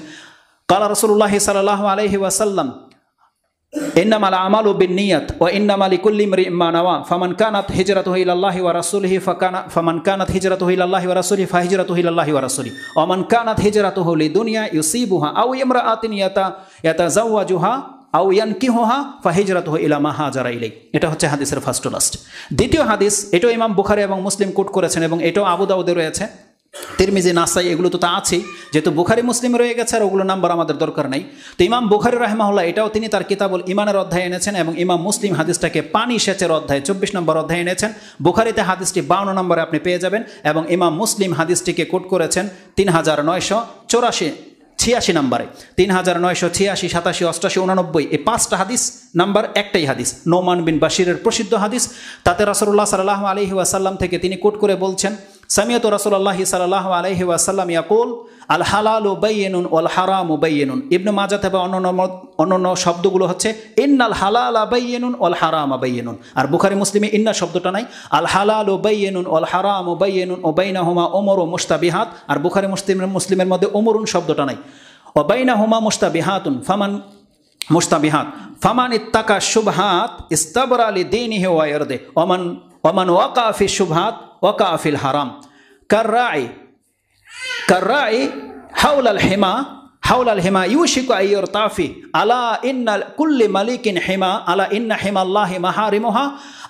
কালা রাসূলুল্লাহ সাল্লাল্লাহু আলাইহি ওয়াসাল্লাম ইন্নামাল আমালু বিন্নিয়াত ওয়া ইন্নামা লিকুল্লি ইমরিইন মা নাওয়া ফামান কানাত হিজরাতুহু ইলাল্লাহি ওয়া রাসূলিহি ফামান কানাত হিজরাতুহু ইলাল্লাহি ওয়া রাসূলিহি ফাহিজরাতুহু ইলাল্লাহি ওয়া রাসূলিহি ওয়া মান কানাত হিজরাতুহু লিদুনিয়া ইউসিবুহা আও ইমরাআতিন ইয়াতাযাওয়াজুহা আও ইয়ানকিহুহা ফাহিজরাতুহু ইলা মা হাজারা ইলাই। এটা হচ্ছে হাদিসের ফার্স্ট টু লাস্ট। দ্বিতীয় হাদিস, এটাও ইমাম বুখারী এবং মুসলিম কোট করেছেন এবং এটাও আবু দাউদে রয়েছে, তিরমিজি, নাসাই, এগুলো তো তা আছেই, যেহেতু বুখারী মুসলিম রয়ে গেছে আর ওগুলো নাম্বার আমাদের দরকার নাই। তো ইমাম বুখারী রাহিমাহুল্লাহ এটাও তিনি তার কিতাবুল ইমানের অধ্যায়ে এনেছেন এবং ইমাম মুসলিম হাদিসটাকে পানি সেচের অধ্যায়ে 24 নম্বর অধ্যায়ে এনেছেন। বুখারীতে হাদিসটি 52 নম্বরে আপনি পেয়ে যাবেন এবং ইমাম মুসলিম হাদিসটিকে কোট করেছেন 3986 নম্বরে, 3986, 87, 88, 89, এই 5টা হাদিস নাম্বার একটাই হাদিস, নোমান বিন বাশিরের প্রসিদ্ধ হাদিস। তাতে রাসূলুল্লাহ সাল্লাল্লাহু আলাইহি ওয়াসাল্লাম থেকে তিনি কোট করে বলছেন সামিয়াতু রাসূলুল্লাহ সাল্লাল্লাহু আলাইহি ওয়াসাল্লাম ইয়াকুল আল হালালু বাইয়িনুন ওয়াল হারামু বাইয়িনুন। ইবনে মাজাহ এবং অন্যান্য শব্দগুলো হচ্ছে ইন্নাল হালালা বাইয়িনুন ওয়াল হারামা বাইয়িনুন। আর বুখারী মুসলিমে ইন্না শব্দটা নাই, আল হালালু বাইয়িনুন ওয়াল হারামু বাইয়িনুন ওয়া বাইনাহুমা উমুরু মুশতাবিহাত। আর বুখারী মুসলিমের মধ্যে উমরুন শব্দটা নাই, ওয়া বাইনাহুমা মুশতাবিহাতুন ফামান ইত্তাকা শুবহাত ইস্তাবরা লিদীনিহি ওয়া ইরদিহি ওমান ওয়াকা ফি শুবহাত ওয়াকা ফিল হারাম কাররাই হাওলাল হিমা ইউশিকু আইয়ুরতাফি আলা ইন্না কুল্লি মালিকিন হিমা আলা ইন্না হিমাল্লাহি মাহারিমুহা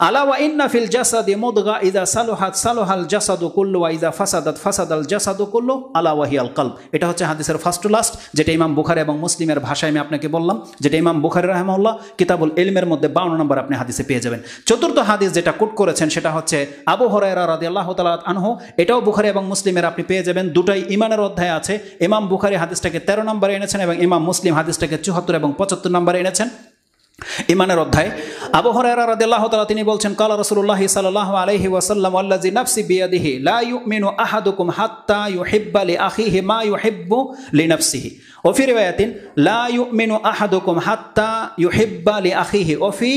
আলা ওয়া ইন্না ফিল জাসাদি মুদগা ইযা সালুহাত সালুহাল জাসাদু কুল্লু ওয়া ইযা ফাসাদাত ফাসাদাল জাসাদু কুল্লু আলা ওয়া হিয়াল কলব। এটা হচ্ছে হাদিসের ফার্স্ট টু লাস্ট, যেটা ইমাম বুখারী এবং মুসলিমের ভাষায় আমি আপনাকে বললাম, যেটা ইমাম বুখারী রাহিমাহুল্লাহ কিতাবুল ইলমের মধ্যে 52 নম্বর আপনি হাদিসে পেয়ে যাবেন। চতুর্থ হাদিস যেটা কোট করেছেন সেটা হচ্ছে আবু হুরায়রা রাদিয়াল্লাহু তাআলা আনহু। এটাও বুখারী এবং মুসলিমের আপনি পেয়ে যাবেন, দুটাই ইমানের অধ্যায়ে আছে। ইমাম বুখারী হাদিসটাকে 13 নম্বরে এনেছেন এবং ইমাম মুসলিম হাদিসটাকে 74 এবং 75 নম্বরে এনেছেন ইমানের অধ্যায়। আবু হুরায়রা রাদিয়াল্লাহু তাআলা তিনি বলছেন কালা রাসূলুল্লাহ সাল্লাল্লাহু আলাইহি ওয়াসাল্লাম ওয়াল্লাযী নাফসি বিয়াদিহি লা ইউমিনু আহাদুকুম হাত্তা ইউহিব্বা লিআখিহি মা ইউহিব্বু লিনাফসিহি ওয়া ফি রিওয়ায়াতিন লা ইউমিনু আহাদুকুম হাত্তা ইউহিব্বা লিআখিহি ওয়া ফি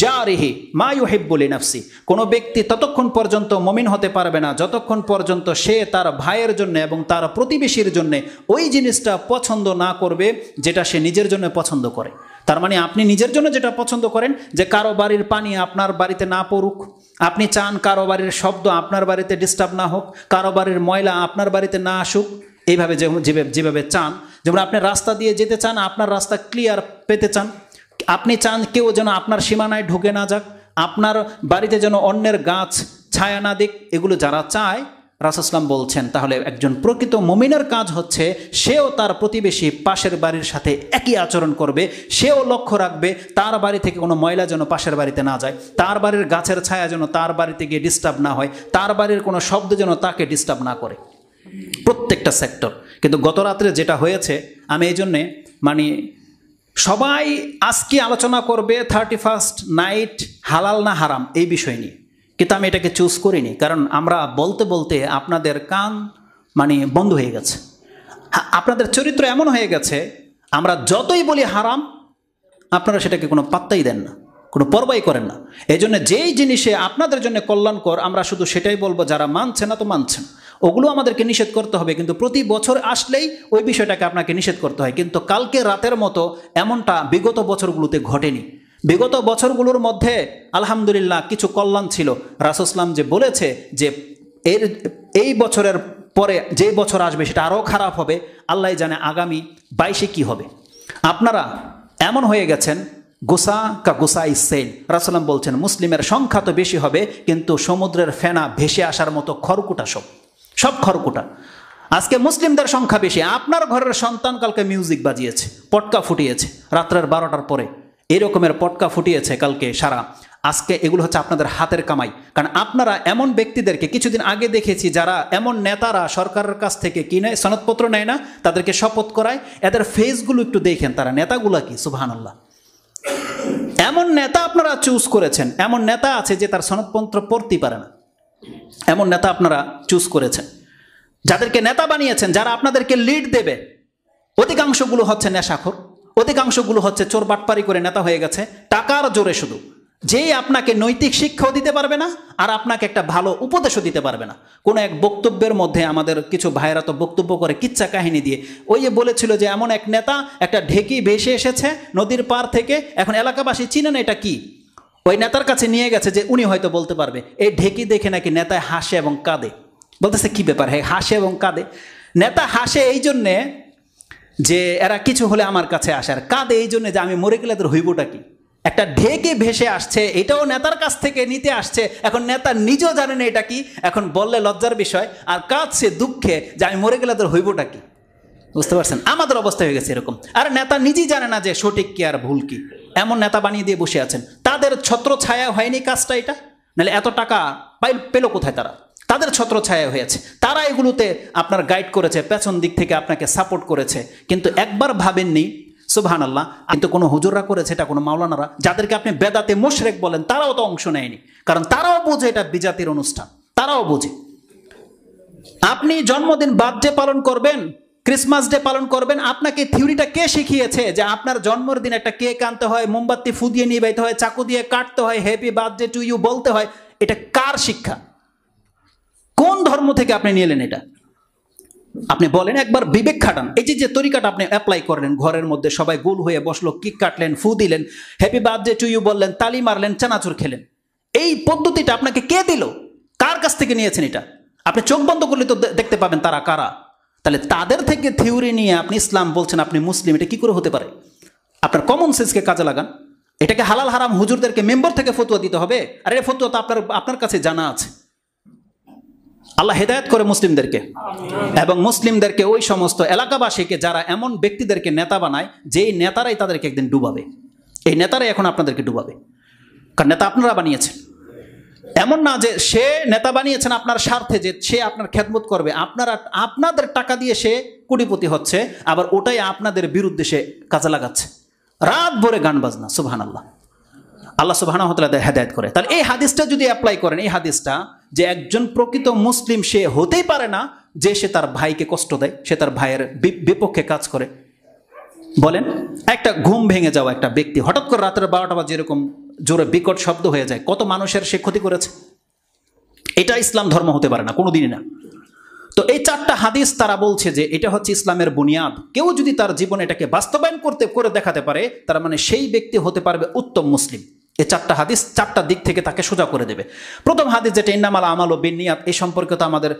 জারিহি মা ইউহিব্বু লিনাফসি। কোনো ব্যক্তি ততক্ষণ পর্যন্ত মুমিন হতে পারবে না যতক্ষণ পর্যন্ত সে তার ভাইয়ের জন্য এবং তার প্রতিবেশীর জন্য ওই জিনিসটা পছন্দ না করবে যেটা সে নিজের জন্য পছন্দ করে। তার মানে আপনি নিজের জন্য যেটা পছন্দ করেন, যে কারো বাড়ির পানি আপনার বাড়িতে না পড়ুক, আপনি চান কারো বাড়ির শব্দ আপনার বাড়িতে ডিস্টার্ব না হোক, কারো বাড়ির ময়লা আপনার বাড়িতে না আসুক, এইভাবে যেভাবে চান, যেমন আপনি রাস্তা দিয়ে যেতে চান, আপনার রাস্তা ক্লিয়ার পেতে চান, আপনি চান কেউ যেন আপনার সীমানায় ঢুকে না যাক, আপনার বাড়িতে যেন অন্যের গাছ ছায়া না দিক, এগুলো যারা চায় রাসূল সাল্লাল্লাহু আলাইহি ওয়াসাল্লাম বলছেন তাহলে একজন প্রকৃত মুমিনের কাজ হচ্ছে সেও তার প্রতিবেশী পাশের বাড়ির সাথে একই আচরণ করবে, সেও লক্ষ্য রাখবে তার বাড়ি থেকে কোনো ময়লা যেন পাশের বাড়িতে না যায়, তার বাড়ির গাছের ছায়া যেন তার বাড়িতে গিয়ে ডিস্টার্ব না হয়, তার বাড়ির কোনো শব্দ যেন তাকে ডিস্টার্ব না করে, প্রত্যেকটা সেক্টর। কিন্তু গত রাত্রে যেটা হয়েছে, আমি এই জন্যে সবাই আজকে আলোচনা করবে 31st নাইট হালাল না হারাম এই বিষয় নিয়ে, কিন্তু আমি এটাকে চুজ করিনি, কারণ আমরা বলতে বলতে আপনাদের কান বন্ধ হয়ে গেছে। আপনাদের চরিত্র এমন হয়ে গেছে, আমরা যতই বলি হারাম আপনারা সেটাকে কোনো পাত্তাই দেন না। কোনো পরবাই করেন না। এই জন্য যেই জিনিসে আপনাদের জন্য কল্যাণকর আমরা শুধু সেটাই বলবো, যারা মানছে না তো মানছেন, ওগুলো আমাদেরকে নিষেধ করতে হবে, কিন্তু প্রতি বছর আসলেই ওই বিষয়টাকে আপনাকে নিষেধ করতে হয়। কিন্তু কালকে রাতের মতো এমনটা বিগত বছরগুলোতে ঘটেনি। বিগত বছরগুলোর মধ্যে আলহামদুলিল্লাহ কিছু কল্যাণ ছিল। রাসূল সাল্লাল্লাহু আলাইহি ওয়াসাল্লাম যে বলেছে যে এই বছরের পরে যে বছর আসবে সেটা আরও খারাপ হবে, আল্লাহ জানে আগামী 22-এ কী হবে। আপনারা এমন হয়ে গেছেন গোসা কা গোসা ইসেল। রাসূল বলছেন মুসলিমের সংখ্যা তো বেশি হবে, কিন্তু সমুদ্রের ফেনা ভেসে আসার মতো খড়কুটা সব খড়কুটা। আজকে মুসলিমদের সংখ্যা বেশি। আপনার ঘরের সন্তান কালকে মিউজিক বাজিয়েছে, পটকা ফুটিয়েছে রাত্রের 12টার পরে, এরকমের পটকা ফুটিয়েছে কালকে সারা। আজকে এগুলো হচ্ছে আপনাদের হাতের কামাই। কারণ আপনারা এমন ব্যক্তিদেরকে কিছুদিন আগে দেখেছি, যারা এমন নেতারা সরকারের কাছ থেকে কিনে সনদপত্র নেয় না, তাদেরকে শপথ করায়। এদের ফেসগুলো একটু দেখেন, তারা নেতাগুলা কি, সুবহানাল্লাহ। এমন নেতা আপনারা চুজ করেছেন, এমন নেতা আছে যে তার সনদপত্র পড়তেই পারে না, এমন নেতা আপনারা চুজ করেছেন। যাদেরকে নেতা বানিয়েছেন, যারা আপনাদেরকে লিড দেবে, অধিকাংশগুলো হচ্ছে নেশাখোর, অধিকাংশগুলো হচ্ছে চোর বাটপারি করে নেতা হয়ে গেছে টাকার জোরে। শুধু যেই আপনাকে নৈতিক শিক্ষাও দিতে পারবে না, আর আপনাকে একটা ভালো উপদেশও দিতে পারবে না। কোনো এক বক্তব্যের মধ্যে আমাদের কিছু ভাইয়েরা তো বক্তব্য করে কিচ্ছা কাহিনী দিয়ে। ওই যে বলেছিল যে এমন এক নেতা একটা ঢেকি ভেসে এসেছে নদীর পার থেকে, এখন এলাকাবাসী চিনেন এটা কি। ওই নেতার কাছে নিয়ে গেছে যে উনি হয়তো বলতে পারবে। এই ঢেকি দেখে নাকি নেতায় হাসে এবং কাঁদে। বলতেছে কি ব্যাপার, হ্যাঁ হাসে এবং কাঁদে। নেতা হাসে এই জন্যে যে এরা কিছু হলে আমার কাছে আসে, আর কাঁদে এই জন্যে যে আমি মরে গেলে এদের হইবটা কি। একটা ঢেকে ভেসে আসছে, এটাও নেতার কাছ থেকে নিতে আসছে। এখন নেতা নিজেও জানে না এটা কি, এখন বললে লজ্জার বিষয়, আর কাঁদছে দুঃখে যে আমি মরে গেলে এদের হইবটা কি। বুঝতে পারছেন, আমাদের অবস্থা হয়ে গেছে এরকম। আর নেতা নিজেই জানে না যে সঠিক কি আর ভুল কি, এমন নেতা বানিয়ে দিয়ে বসে আছেন। তাদের ছত্র ছায়া হয়নি কাজটা এটা, নাহলে এত টাকা পেল কোথায় তারা? তাদের ছত্র ছায়া হয়েছে, তারা এগুলোতে আপনার গাইড করেছে, পেছন দিক থেকে আপনাকে সাপোর্ট করেছে। কিন্তু একবার ভাবেননি সুবহানাল্লাহ, কিন্তু কোনো হুজুররা করেছে এটা, কোনো মাওলানারা যাদেরকে আপনি বেদাতে মুশরিক বলেন, তারাও তো অংশ নেয়নি। কারণ তারাও বোঝে এটা বিজাতির অনুষ্ঠান, তারাও বোঝে। আপনি জন্মদিন বার্থডে পালন করবেন, ক্রিসমাস ডে পালন করবেন, আপনাকে থিওরিটা কে শিখিয়েছে যে আপনার জন্মদিন একটা কেক আনতে হয়, মোমবাতি ফু দিয়ে নিয়ে বাইতে হয়, চাকু দিয়ে কাটতে হয়, হ্যাপি বার্থডে টু ইউ বলতে হয়? এটা কার শিক্ষা? কোন ধর্ম থেকে আপনি নিয়ে এলেন এটা? আপনি বলেন, একবার বিবেক খাটান। এই যে তরিকাটা আপনি অ্যাপ্লাই করলেন, ঘরের মধ্যে সবাই গোল হয়ে বসলো, কেক কাটলেন, ফু দিলেন, হ্যাপি বার্থডে টু ইউ বললেন, তালি মারলেন, চানাচুর খেলেন, এই পদ্ধতিটা আপনাকে কে দিল? কার কাছ থেকে নিয়েছেন এটা? আপনি চোখ বন্ধ করলে তো দেখতে পাবেন তারা কারা। তাহলে তাদের থেকে থিওরি নিয়ে আপনি ইসলাম বলছেন আপনি মুসলিম, এটা কি করে হতে পারে? আপনার কমন সেন্সকে কাজে লাগান। এটাকে হালাল হারাম হুজুরদেরকে মেম্বার থেকে ফতোয়া দিতে হবে? আর এই ফতোয়া তো আপনার কাছে জানা আছে। আল্লাহ হেদায়েত করে মুসলিমদেরকে, এবং মুসলিমদেরকে ওই সমস্ত এলাকাবাসীকে যারা এমন ব্যক্তিদেরকে নেতা বানায়, যেই নেতারাই তাদেরকে একদিন ডুবাবে। এই নেতারাই এখন আপনাদেরকে ডুবাবে, কারণ নেতা আপনারা বানিয়েছেন। এমন না যে সে নেতা বানিয়েছেন আপনার স্বার্থে, যে সে আপনার খেদমত করবে। আপনাদের টাকা দিয়ে সে কোটিপতি হচ্ছে, আবার ওটাই আপনাদের বিরুদ্ধে সে কাজে লাগাচ্ছে, রাত ভরে গান বাজনা। সুবহানাল্লাহ, আল্লাহ সুবহানাহু ওয়া তাআলা হেদায়েত করে। তাহলে এই হাদিসটা যদি অ্যাপ্লাই করেন, এই হাদিসটা যে একজন প্রকৃত মুসলিম সে হতেই পারে না যে সে তার ভাইকে কষ্ট দেয়, সে তার ভাইয়ের বিপক্ষে কাজ করে। বলেন, একটা ঘুম ভেঙে যাওয়া একটা ব্যক্তি হঠাৎ করে রাতের 12টা বাজে এরকম জোরে বিকট শব্দ হয়ে যায়, কত মানুষের সে ক্ষতি করেছে। এটা ইসলাম ধর্ম হতে পারে না, কোনোদিনই না। তো এই 4টা হাদিস তারা বলছে যে এটা হচ্ছে ইসলামের বুনিয়াদ। কেউ যদি তার জীবনে এটাকে বাস্তবায়ন করে দেখাতে পারে, তার মানে সেই ব্যক্তি হতে পারবে উত্তম মুসলিম। এই 4টা হাদিস 4টা দিক থেকে তাকে সোজা করে দেবে। প্রথম হাদিস যেটা ইন্নামাল আমালু বিন্নিয়াত, এই সম্পর্কে তো আমাদের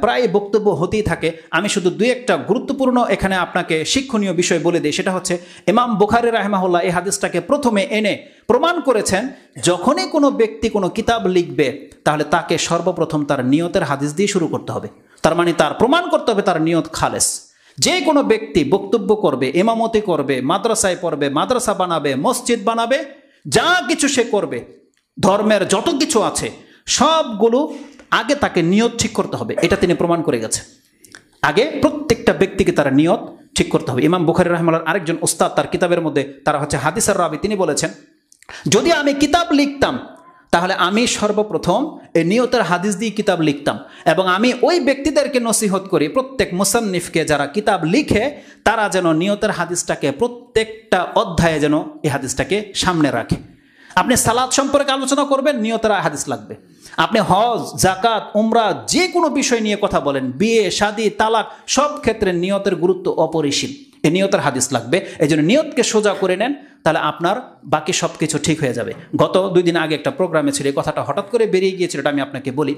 প্রায় বক্তব্য হতেই থাকে। আমি শুধু 2-1টা গুরুত্বপূর্ণ এখানে আপনাকে শিক্ষণীয় বিষয় বলে দিই। সেটা হচ্ছে ইমাম বুখারী রাহিমাহুল্লাহ এই হাদিসটাকে প্রথমে এনে প্রমাণ করেছেন, যখনই কোনো ব্যক্তি কোনো কিতাব লিখবে তাহলে তাকে সর্বপ্রথম তার নিয়তের হাদিস দিয়ে শুরু করতে হবে। তার মানে তার প্রমাণ করতে হবে তার নিয়ত খালেস। যে কোনো ব্যক্তি বক্তব্য করবে, ইমামতি করবে, মাদ্রাসায় পড়বে, মাদ্রাসা বানাবে, মসজিদ বানাবে, যা কিছু সে করবে, ধর্মের যত কিছু আছে সবগুলো আগে তাকে নিয়ত ঠিক করতে হবে। এটা তিনি প্রমাণ করে গেছে। আগে প্রত্যেকটা ব্যক্তিকে তার নিয়ত ঠিক করতে হবে। ইমাম বুখারী রাহিমাহুল্লাহর আরেকজন উস্তাদ তার কিতাবের মধ্যে, তারা হচ্ছে হাদিসের রাবি, তিনি বলেছেন, যদি আমি কিতাব লিখতাম তাহলে আমি সর্বপ্রথম এই নিয়তের হাদিস দিয়ে কিতাব লিখতাম, এবং আমি ওই ব্যক্তিদেরকে নসিহত করি, প্রত্যেক মুসান্নিফকে যারা কিতাব লিখে তারা যেন নিয়তের হাদিসটাকে প্রত্যেকটা অধ্যায়ে যেন এই হাদিসটাকে সামনে রাখে। আপনি সালাত সম্পর্কে আলোচনা করবেন, নিয়তের হাদিস লাগবে। আপনি হজ, জাকাত, উমরা যে কোনো বিষয় নিয়ে কথা বলেন, বিয়ে, শাদী, তালাক, সব ক্ষেত্রে নিয়তের গুরুত্ব অপরিসীম। এই নিয়তের হাদিস লাগবে। এই জন্য নিয়তকে সোজা করে নেন, তাহলে আপনার বাকি সব কিছু ঠিক হয়ে যাবে। গত 2 দিন আগে একটা প্রোগ্রামে ছিল, এই কথাটা হঠাৎ করে বেরিয়ে গিয়েছিল, এটা আমি আপনাকে বলি।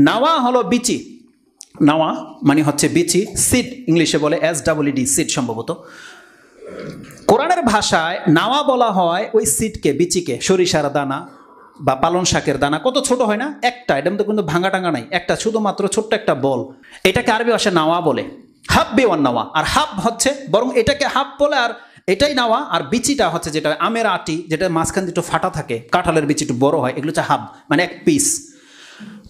নাওয়া হলো বিচি। নাওয়া মানে হচ্ছে বিচি, সিড ইংলিশে বলে SEED, সিড সম্ভবত। কোরআনের ভাষায় নাওয়া বলা হয় ওই সিডকে, বিচিকে। সরিষার দানা বা পালন শাকের দানা কত ছোট হয় না, একটা, এটা কিন্তু ভাঙা টাঙ্গা নাই, একটা শুধুমাত্র ছোট্ট একটা বল, এটাকে আরবি ভাষায় নাওয়া বলে। হাব্বি ওয়ান নাওয়া, আর হাব হচ্ছে, বরং এটাকে হাব বলে, আর এটাই নাওয়া। আর বিচিটা হচ্ছে যেটা আমের আটি, যেটা মাঝখান দিয়ে একটু ফাটা থাকে, কাঁঠালের বিচি একটু বড় হয়, এগুলো হচ্ছে হাব, মানে এক পিস।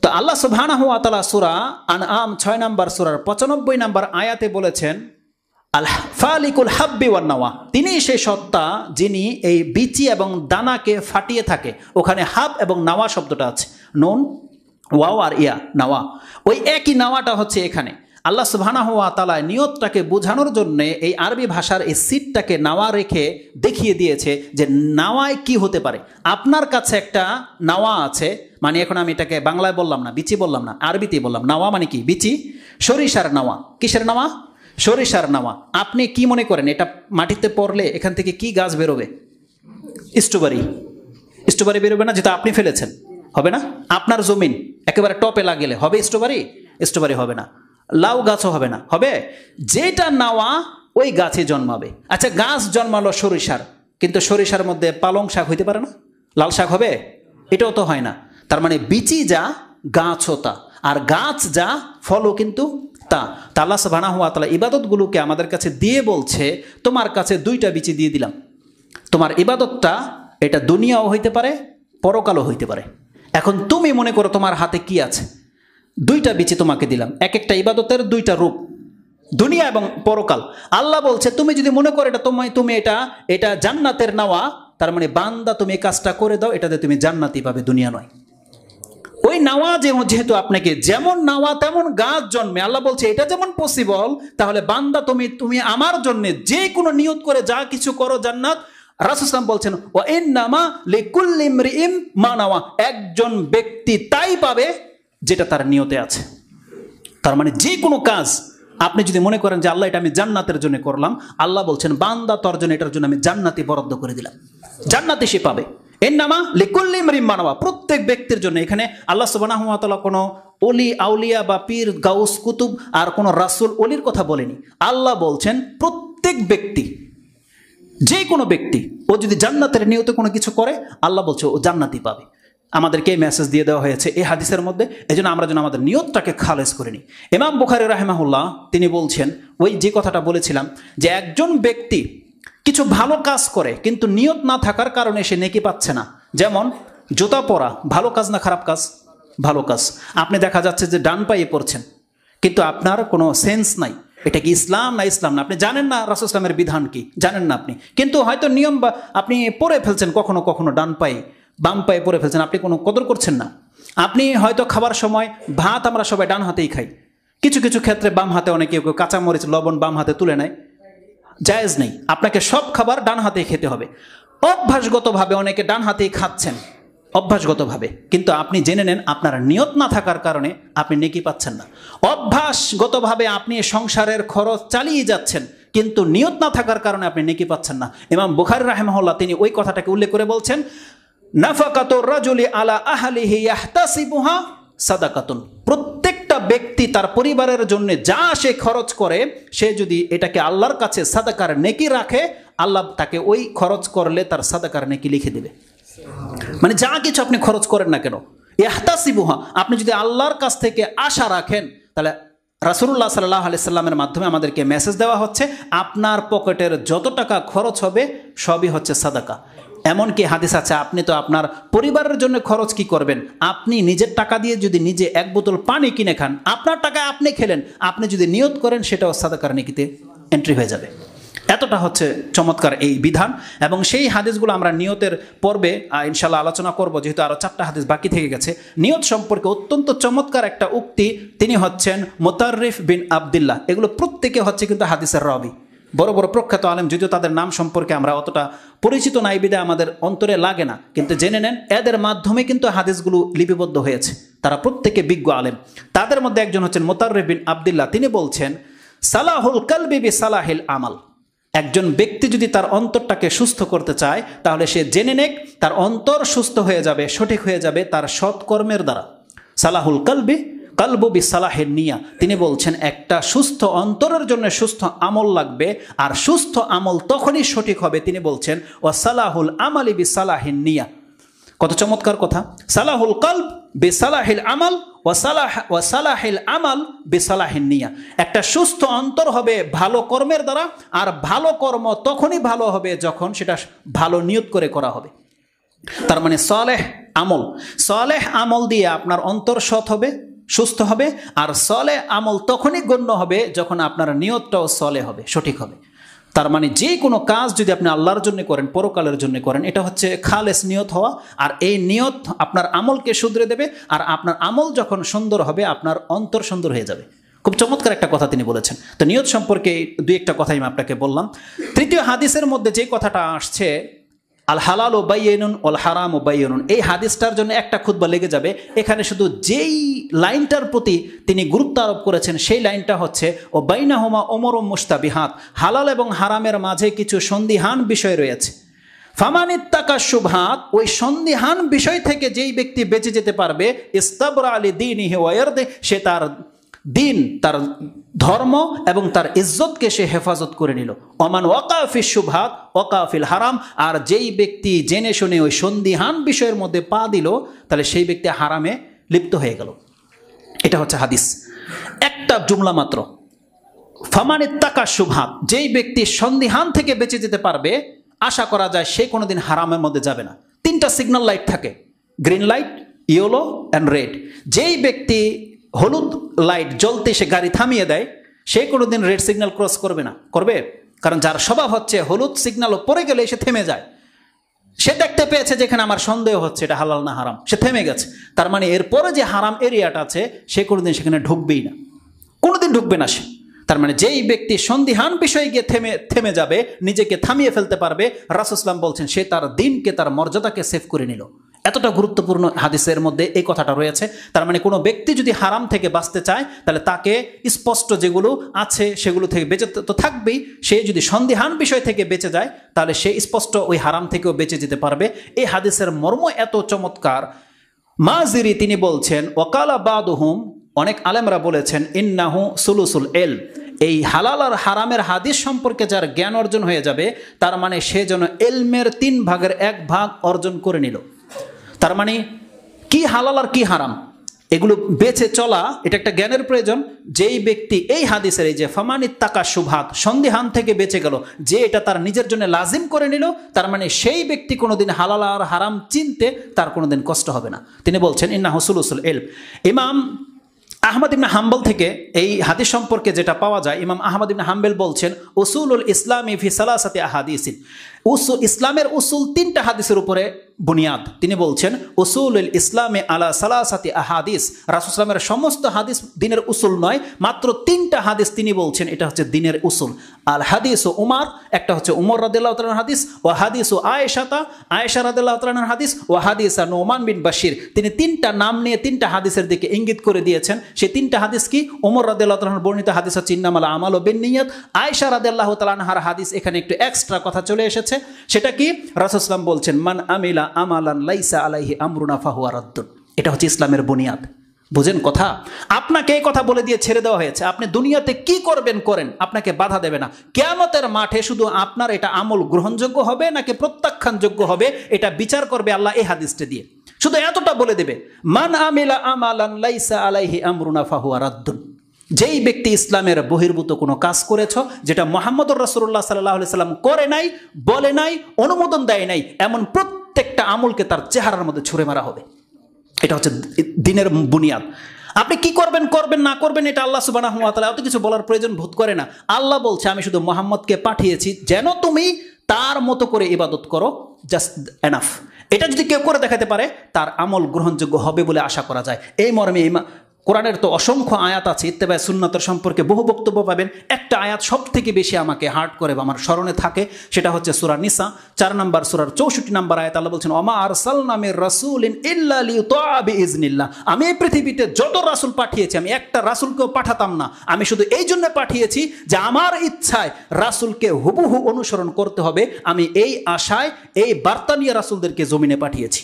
তো আল্লাহ সুবহানাহু ওয়া তাআলা সূরা আনআম 6 নম্বর সূরার 95 নম্বর আয়াতে বলেছেন, আল ফালিকুল হাব্বি ওয়ান নাওয়া, তিনি সেই সত্তা যিনি এই বিচি এবং দানাকে ফাটিয়ে থাকে। ওখানে হাব এবং নাওয়া শব্দটা আছে, নুন ওয়াও আর ইয়া, নাওয়া, ওই একই নাওয়াটা হচ্ছে এখানে। আল্লাহ সুবহানাহু ওয়া তাআলা নিয়তটাকে বোঝানোর জন্য এই আরবি ভাষার এই সিটটাকে নাওয়া রেখে দেখিয়ে দিয়েছে যে নাওয়ায় কি হতে পারে। আপনার কাছে একটা নাওয়া আছে, মানে এখন আমি এটাকে বাংলায় বললাম না, বিচি বললাম না, আরবিতেই বললাম। নাওয়া মানে কি? বিচি। সরিষার নাওয়া, কিসের নাওয়া? সরিষার নাওয়া। আপনি কি মনে করেন এটা মাটিতে পড়লে এখান থেকে কি গাছ বেরোবে? স্ট্রবেরি। স্ট্রবেরি বেরোবে না, যেটা আপনি ফেলেছেন, হবে না। আপনার জমিন একেবারে টপে লাগলে হবে স্ট্রবেরি? স্ট্রবেরি হবে না। লাউ গাছও হবে না, হবে যেটা নাওয়া ওই গাছে জন্মাবে। আচ্ছা, গাছ জন্মালো সরিষার, কিন্তু সরিষার মধ্যে পালং শাক হইতে পারে না? লাল শাক হবে? এটাও তো হয় না। তার মানে বিচি যা, গাছও তা, আর গাছ যা, ফলও কিন্তু তা। আল্লাহ সুবহানাহু ওয়া তাআলা ইবাদতগুলোকে আমাদের কাছে দিয়ে বলছে, তোমার কাছে 2টা বিচি দিয়ে দিলাম। তোমার ইবাদতটা এটা দুনিয়াও হইতে পারে, পরকালও হইতে পারে। এখন তুমি মনে করো তোমার হাতে কি আছে? 2টা বিচি তোমাকে দিলাম, এক একটা ইবাদতের 2টা রূপ, দুনিয়া এবং পরকাল। আল্লাহ বলছে তুমি যদি মনে করো এটা তুমি এটা জান্নাতের নাওয়া, তার মানে বান্দা তুমি এই কাজটা করে দাও, এটাতে তুমি জান্নাতি পাবে, দুনিয়া নয়। ওই নাওয়া যেহেতু আপনাকে যেমন নাওয়া তেমন গাছ জন্মে, আল্লাহ বলছে এটা যেমন পসিবল, তাহলে বান্দা তুমি আমার জন্য যে কোনো নিয়ত করে যা কিছু করো জান্নাত। রাসূল সাল্লাল্লাহু আলাইহি ওয়াসাল্লাম বলছেন, ওয়া ইন্নামা লিকুল্লি ইমরিইম মা নাওয়া, একজন ব্যক্তি তাই পাবে যেটা তার নিয়তে আছে। তার মানে যে কোনো কাজ আপনি যদি মনে করেন যে আল্লাহ এটা আমি জান্নাতের জন্য করলাম, আল্লাহ বলছেন বান্দা তোর জন্য এটার জন্য আমি জান্নাতি বরাদ্দ করে দিলাম, জান্নাতি সে পাবে। এন্নামা লিকুল্লি ইমরিইম মা নাওয়া, প্রত্যেক ব্যক্তির জন্য। এখানে আল্লাহ সুবহানাহু ওয়া তাআলা কোনো ওলি আউলিয়া বা পীর গাউস কুতুব আর কোনো রাসূল ওলির কথা বলেনি। আল্লাহ বলছেন প্রত্যেক ব্যক্তি, যে কোনো ব্যক্তি ও যদি জান্নাতের নিয়তে কোনো কিছু করে, আল্লাহ বলছে ও জান্নাতি পাবে। আমাদেরকে এই মেসেজ দিয়ে দেওয়া হয়েছে এই হাদিসের মধ্যে। এই জন্য আমরা যেন আমাদের নিয়তটাকে খালেজ করে নিই। ইমাম বুখারী রাহিমাহুল্লাহ তিনি বলছেন, ওই যে কথাটা বলেছিলাম যে একজন ব্যক্তি কিছু ভালো কাজ করে কিন্তু নিয়ত না থাকার কারণে সে নেকি পাচ্ছে না। যেমন জুতা পরা, ভালো কাজ না খারাপ কাজ? ভালো কাজ। আপনি দেখা যাচ্ছে যে ডান পায়ে পড়ছেন, কিন্তু আপনার কোনো সেন্স নাই এটা কি ইসলাম না ইসলাম না, আপনি জানেন না রাসূল ইসলামের বিধান কি, জানেন না আপনি, কিন্তু হয়তো নিয়ম বা আপনি পরে ফেলছেন, কখনো কখনো ডান পায়ে বাম পায়ে পরে ফেলছেন, আপনি কোনো কদর করছেন না। আপনি হয়তো খাবার সময় ভাত আমরা সবাই ডান হাতেই খাই, কিছু কিছু ক্ষেত্রে বাম হাতে অনেকে কাঁচামরিচ লবণ বাম হাতে তুলে নেয়, জায়েজ নেই। আপনাকে সব খাবার ডান হাতেই খেতে হবে। অভ্যাসগতভাবে অনেকে ডান হাতেই খাচ্ছেন, অভ্যাসগতভাবে, কিন্তু আপনি জেনে নেন আপনার নিয়ত না থাকার কারণে আপনি নেকি পাচ্ছেন না। অভ্যাসগতভাবে আপনি সংসারের খরচ চালিয়ে যাচ্ছেন, কিন্তু নিয়ত না থাকার কারণে আপনি নেকি পাচ্ছেন না। ইমাম বুখারী রাহিমাহুল্লাহ তিনি ওই কথাটাকে উল্লেখ করে বলছেন, নাফাকাতুর রাজুলি আলা আহলিহি ইয়াহতাসিবুহা সাদাকাতুন, প্রত্যেকটা ব্যক্তি তার পরিবারের জন্য যা সে খরচ করে, সে যদি এটাকে আল্লাহর কাছে সাদাকার নেকি রাখে, আল্লাহ তাকে ওই খরচ করলে তার সাদাকার নেকি লিখে দেবে। মানে যা কিছু আপনি খরচ করেন না কেন, ইয়াহতাসিবুহা, আপনি যদি আল্লাহর কাছ থেকে আশা রাখেন, তাহলে রাসূলুল্লাহ সাল্লাল্লাহু আলাইহি সাল্লামের মাধ্যমে আমাদেরকে মেসেজ দেওয়া হচ্ছে আপনার পকেটের যত টাকা খরচ হবে সবই হচ্ছে সাদাকা। এমনকি হাদিস আছে, আপনি তো আপনার পরিবারের জন্য খরচ কি করবেন, আপনি নিজের টাকা দিয়ে যদি নিজে 1 বোতল পানি কিনে খান, আপনার টাকায় আপনি খেলেন, আপনি যদি নিয়ত করেন সেটাও সাদাকার নেকিতে এন্ট্রি হয়ে যাবে। এতটা হচ্ছে চমৎকার এই বিধান। এবং সেই হাদিসগুলো আমরা নিয়তের পর্বে ইনশাল্লাহ আলোচনা করব, যেহেতু আরও 4টা হাদিস বাকি থেকে গেছে। নিয়ত সম্পর্কে অত্যন্ত চমৎকার একটা উক্তি, তিনি হচ্ছেন মুতাররিফ বিন আবদুল্লাহ। এগুলো প্রত্যেকে হচ্ছে কিন্তু হাদিসের রাবি, বড় বড় প্রখ্যাত আলেম, যদিও তাদের নাম সম্পর্কে আমরা অতটা পরিচিত নাই বিধায় আমাদের অন্তরে লাগে না, কিন্তু জেনে নেন এদের মাধ্যমে কিন্তু হাদিসগুলো লিপিবদ্ধ হয়েছে। তারা প্রত্যেকে বিজ্ঞ আলেম। তাদের মধ্যে একজন হচ্ছেন মুতাররিফ বিন আব্দুল্লাহ। তিনি বলছেন সালাহুল কলবি বি সালাহিল আমাল। একজন ব্যক্তি যদি তার অন্তরটাকে সুস্থ করতে চায় তাহলে সে জেনে নেক তার অন্তর সুস্থ হয়ে যাবে, সঠিক হয়ে যাবে তার সৎকর্মের দ্বারা। সালাহুল কলবু বি সালাহিন নিয়া। তিনি বলছেন একটা সুস্থ অন্তরের জন্য সুস্থ আমল লাগবে, আর সুস্থ আমল তখনই সঠিক হবে। তিনি বলছেন ও সালাহুল আমালি বি সালাহিন নিয়া। কত চমৎকার কথা! সালাহুল কলব বি সালাহিল আমাল ও সালাহিল আমাল বি সালাহিন নিয়া। একটা সুস্থ অন্তর হবে ভালো কর্মের দ্বারা, আর ভালো কর্ম তখনই ভালো হবে যখন সেটা ভালো নিয়ত করে করা হবে। তার মানে সালেহ আমল দিয়ে আপনার অন্তর সৎ হবে, সুস্থ হবে, আর সালেহ আমল তখনই গণ্য হবে যখন আপনার নিয়তটাও সালেহ হবে, সঠিক হবে। তার মানে যে কোনো কাজ যদি আপনি আল্লাহর জন্য করেন, পরকালের জন্য করেন, এটা হচ্ছে খালেস নিয়ত হওয়া, আর এই নিয়ত আপনার আমলকে শুধরে দেবে, আর আপনার আমল যখন সুন্দর হবে আপনার অন্তর সুন্দর হয়ে যাবে। খুব চমৎকার একটা কথা তিনি বলেছেন। তো নিয়ত সম্পর্কে দুই একটা কথাই আমি আপনাকে বললাম। তৃতীয় হাদিসের মধ্যে যে কথাটা আসছে আল হালাল ও বাইয়িনুন ওয়াল হারাম ও বাইয়িনুন, এই হাদিসটার জন্য একটা খুতবা লেগে যাবে। এখানে শুধু যেই লাইনটার প্রতি তিনি গুরুত্ব আরোপ করেছেন সেই লাইনটা হচ্ছে ও বাইনাহুমা ওমরুম মুস্তাবিহাত, হালাল এবং হারামের মাঝে কিছু সন্দিহান বিষয় রয়েছে। ফামানিত্তাকা শুবহাত, ওই সন্দিহান বিষয় থেকে যেই ব্যক্তি বেঁচে যেতে পারবে, ইস্তাবরা আলি দীনিহি ওয়া ইরদিহি, সে তার দিন, তার ধর্ম এবং তার ইজ্জতকে সে হেফাজত করে নিল। ওমান ওয়াকাফিস শুবহাত ওয়াকাফিল হারাম, আর যেই ব্যক্তি জেনে শুনে ওই সন্দিহান বিষয়ের মধ্যে পা দিল তাহলে সেই ব্যক্তি হারামে লিপ্ত হয়ে গেল। এটা হচ্ছে হাদিস, একটা জুমলা মাত্র। ফামানিত্তাকা শুবহাত, যেই ব্যক্তি সন্দিহান থেকে বেঁচে যেতে পারবে, আশা করা যায় সে কোনোদিন হারামের মধ্যে যাবে না। তিনটা সিগন্যাল লাইট থাকে, green light, yellow and red. যেই ব্যক্তি হলুদ লাইট জ্বলতে সে গাড়ি থামিয়ে দেয়, সে কোনোদিন রেড সিগন্যাল ক্রস করবে না। করবে? কারণ যার স্বভাব হচ্ছে হলুদ সিগন্যালও পরে গেলে সে থেমে যায়। সে দেখতে পেয়েছে যেখানে আমার সন্দেহ হচ্ছে এটা হালাল না হারাম, সে থেমে গেছে। তার মানে এরপরে যে হারাম এরিয়াটা আছে সে কোনোদিন সেখানে ঢুকবেই না, কোনোদিন ঢুকবে না সে। তার মানে যেই ব্যক্তি সন্দিহান বিষয়ে গিয়ে থেমে যাবে, নিজেকে থামিয়ে ফেলতে পারবে, রাসূল সাল্লাল্লাহু আলাইহি ওয়াসাল্লাম বলছেন সে তার দিনকে, তার মর্যাদাকে সেভ করে নিল। এতটা গুরুত্বপূর্ণ হাদিসের মধ্যে এই কথাটা রয়েছে। তার মানে কোনো ব্যক্তি যদি হারাম থেকে বাঁচতে চায় তাহলে তাকে স্পষ্ট যেগুলো আছে সেগুলো থেকে বেঁচে তো থাকবেই। সে যদি সন্দিহান বিষয় থেকে বেঁচে যায় তাহলে সে স্পষ্ট ওই হারাম থেকেও বেঁচে যেতে পারবে। এই হাদিসের মর্ম এত চমৎকার। মাজিরি তিনি বলছেন ওয়াকালা বাদুহুম, অনেক আলেমরা বলেছেন ইন্নাহু সুলুসুল ইলম, এই হালাল আর হারামের হাদিস সম্পর্কে যার জ্ঞান অর্জন হয়ে যাবে তার মানে সে যেন ইলমের 3 ভাগের 1 ভাগ অর্জন করে নিল। তার মানে কি হালাল আর কি হারাম এগুলো বেছে চলা, এটা একটা জ্ঞানের প্রয়োজন। যেই ব্যক্তি এই হাদিসের এই যে ফামানিত্তাকা শুবহাত, সন্দিহান থেকে বেঁচে গেল, যে এটা তার নিজের জন্য লাজিম করে নিল, তার মানে সেই ব্যক্তি কোনোদিন হালাল আর হারাম চিনতে তার কোনোদিন কষ্ট হবে না। তিনি বলছেন ইন্নাহু সুলুসুল ইলম। ইমাম আহমদ ইবনে হাম্বল থেকে এই হাদিস সম্পর্কে যেটা পাওয়া যায়, ইমাম আহমদ ইবনে হাম্বল বলছেন উসুলুল ইসলামি ফি সালাসাতি আহাদিসিন, ইসলামের উসুল 3টা হাদিসের উপরে বুনিয়াদ। তিনি বলছেন উসুলুল ইসলামে আলা সালাসাতি আহাদিস, রাসূল সাল্লাল্লাহু আলাইহি ওয়াসাল্লামের সমস্ত হাদিস দিনের উসুল নয়, মাত্র 3টা হাদিস তিনি বলছেন এটা হচ্ছে দিনের উসুল। আল হাদিস ও উমার, একটা হচ্ছে উমর রাদিয়াল্লাহু তাআলার হাদিস, ও হাদিস ও আয়েশা রাদিয়াল্লাহু তাআলার হাদিস, ও হাদিস নুমান বিন বাশির। তিনি 3টা নাম নিয়ে 3টা হাদিসের দিকে ইঙ্গিত করে দিয়েছেন। সেই 3টা হাদিস কি? উমর রাদিয়াল্লাহু তাআলার বর্ণিত হাদিস হচ্ছে ইন্নামাল আমালু বিন্নিয়াত। আয়েশা রাদিয়াল্লাহু তাআলা আনহার হাদিস, এখানে একটু এক্সট্রা কথা চলে এসেছে। সেটা কি? রাসূল সাল্লাল্লাহু আলাইহি ওয়াসাল্লাম বলছেন মান আমিলা আমালান লাইসা আলাইহি আমরুনা ফাহুয়া রাদ্দুন। এটা হচ্ছে ইসলামের বুনিয়াদ। বুঝেন কথা? আপনাকে এই কথা বলে দিয়ে ছেড়ে দেওয়া হয়েছে, আপনি দুনিয়াতে কি করবেন করেন, আপনাকে বাধা দেবে না। কিয়ামতের মাঠে শুধু আপনার এটা আমল গ্রহণযোগ্য হবে নাকি প্রত্যাখ্যানযোগ্য হবে এটা বিচার করবে আল্লাহ এই হাদিসটা দিয়ে। শুধু এতটা বলে দেবে মান আমিলা আমালান লাইসা আলাইহি আমরুনা ফাহুয়া রাদ্দুন। যেই ব্যক্তি ইসলামের বহির্ভূত কোনো কাজ করেছ, যেটা মুহাম্মদুর রাসূলুল্লাহ সাল্লাল্লাহু আলাইহি সাল্লাম করে নাই, বলে নাই, অনুমোদন দেয় নাই, এমন প্রত্যেকটা আমলকে তার চেহারার মধ্যে ছুঁড়ে মারা হবে। এটা হচ্ছে দ্বীনের বুনিয়াদ। আপনি কি করবেন করবেন না করবেন এটা আল্লাহ সুবহানাহু ওয়া তাআলা অত কিছু বলার প্রয়োজন বোধ করে না। আল্লাহ বলছে আমি শুধু মুহাম্মদকে পাঠিয়েছি যেন তুমি তার মতো করে ইবাদত করো, জাস্ট এনাফ। এটা যদি কেউ করে দেখাতে পারে তার আমল গ্রহণযোগ্য হবে বলে আশা করা যায়। এই মর্মে কোরআনের তো অসংখ্য আয়াত আছে, ইত্তেবায়ে সুন্নাতের সম্পর্কে বহু বক্তব্য পাবেন। একটা আয়াত সব থেকে বেশি আমাকে হার্ট করে বা আমার স্মরণে থাকে, সেটা হচ্ছে সূরা নিসা 4 নম্বর সূরার 64 নম্বর আয়াত। আল্লাহ বলছেন, ওমা আরসালনা মির রাসূলিন ইল্লা লিইউতা বিইজনিল্লাহ। আমি এই পৃথিবীতে যত রাসূল পাঠিয়েছি, আমি একটা রাসূলকেও পাঠাতাম না, আমি শুধু এই জন্য পাঠিয়েছি যে আমার ইচ্ছায় রাসূলকে হুবহু অনুসরণ করতে হবে। আমি এই আশায় এই বার্তা নিয়ে রাসূলদেরকে জমিনে পাঠিয়েছি।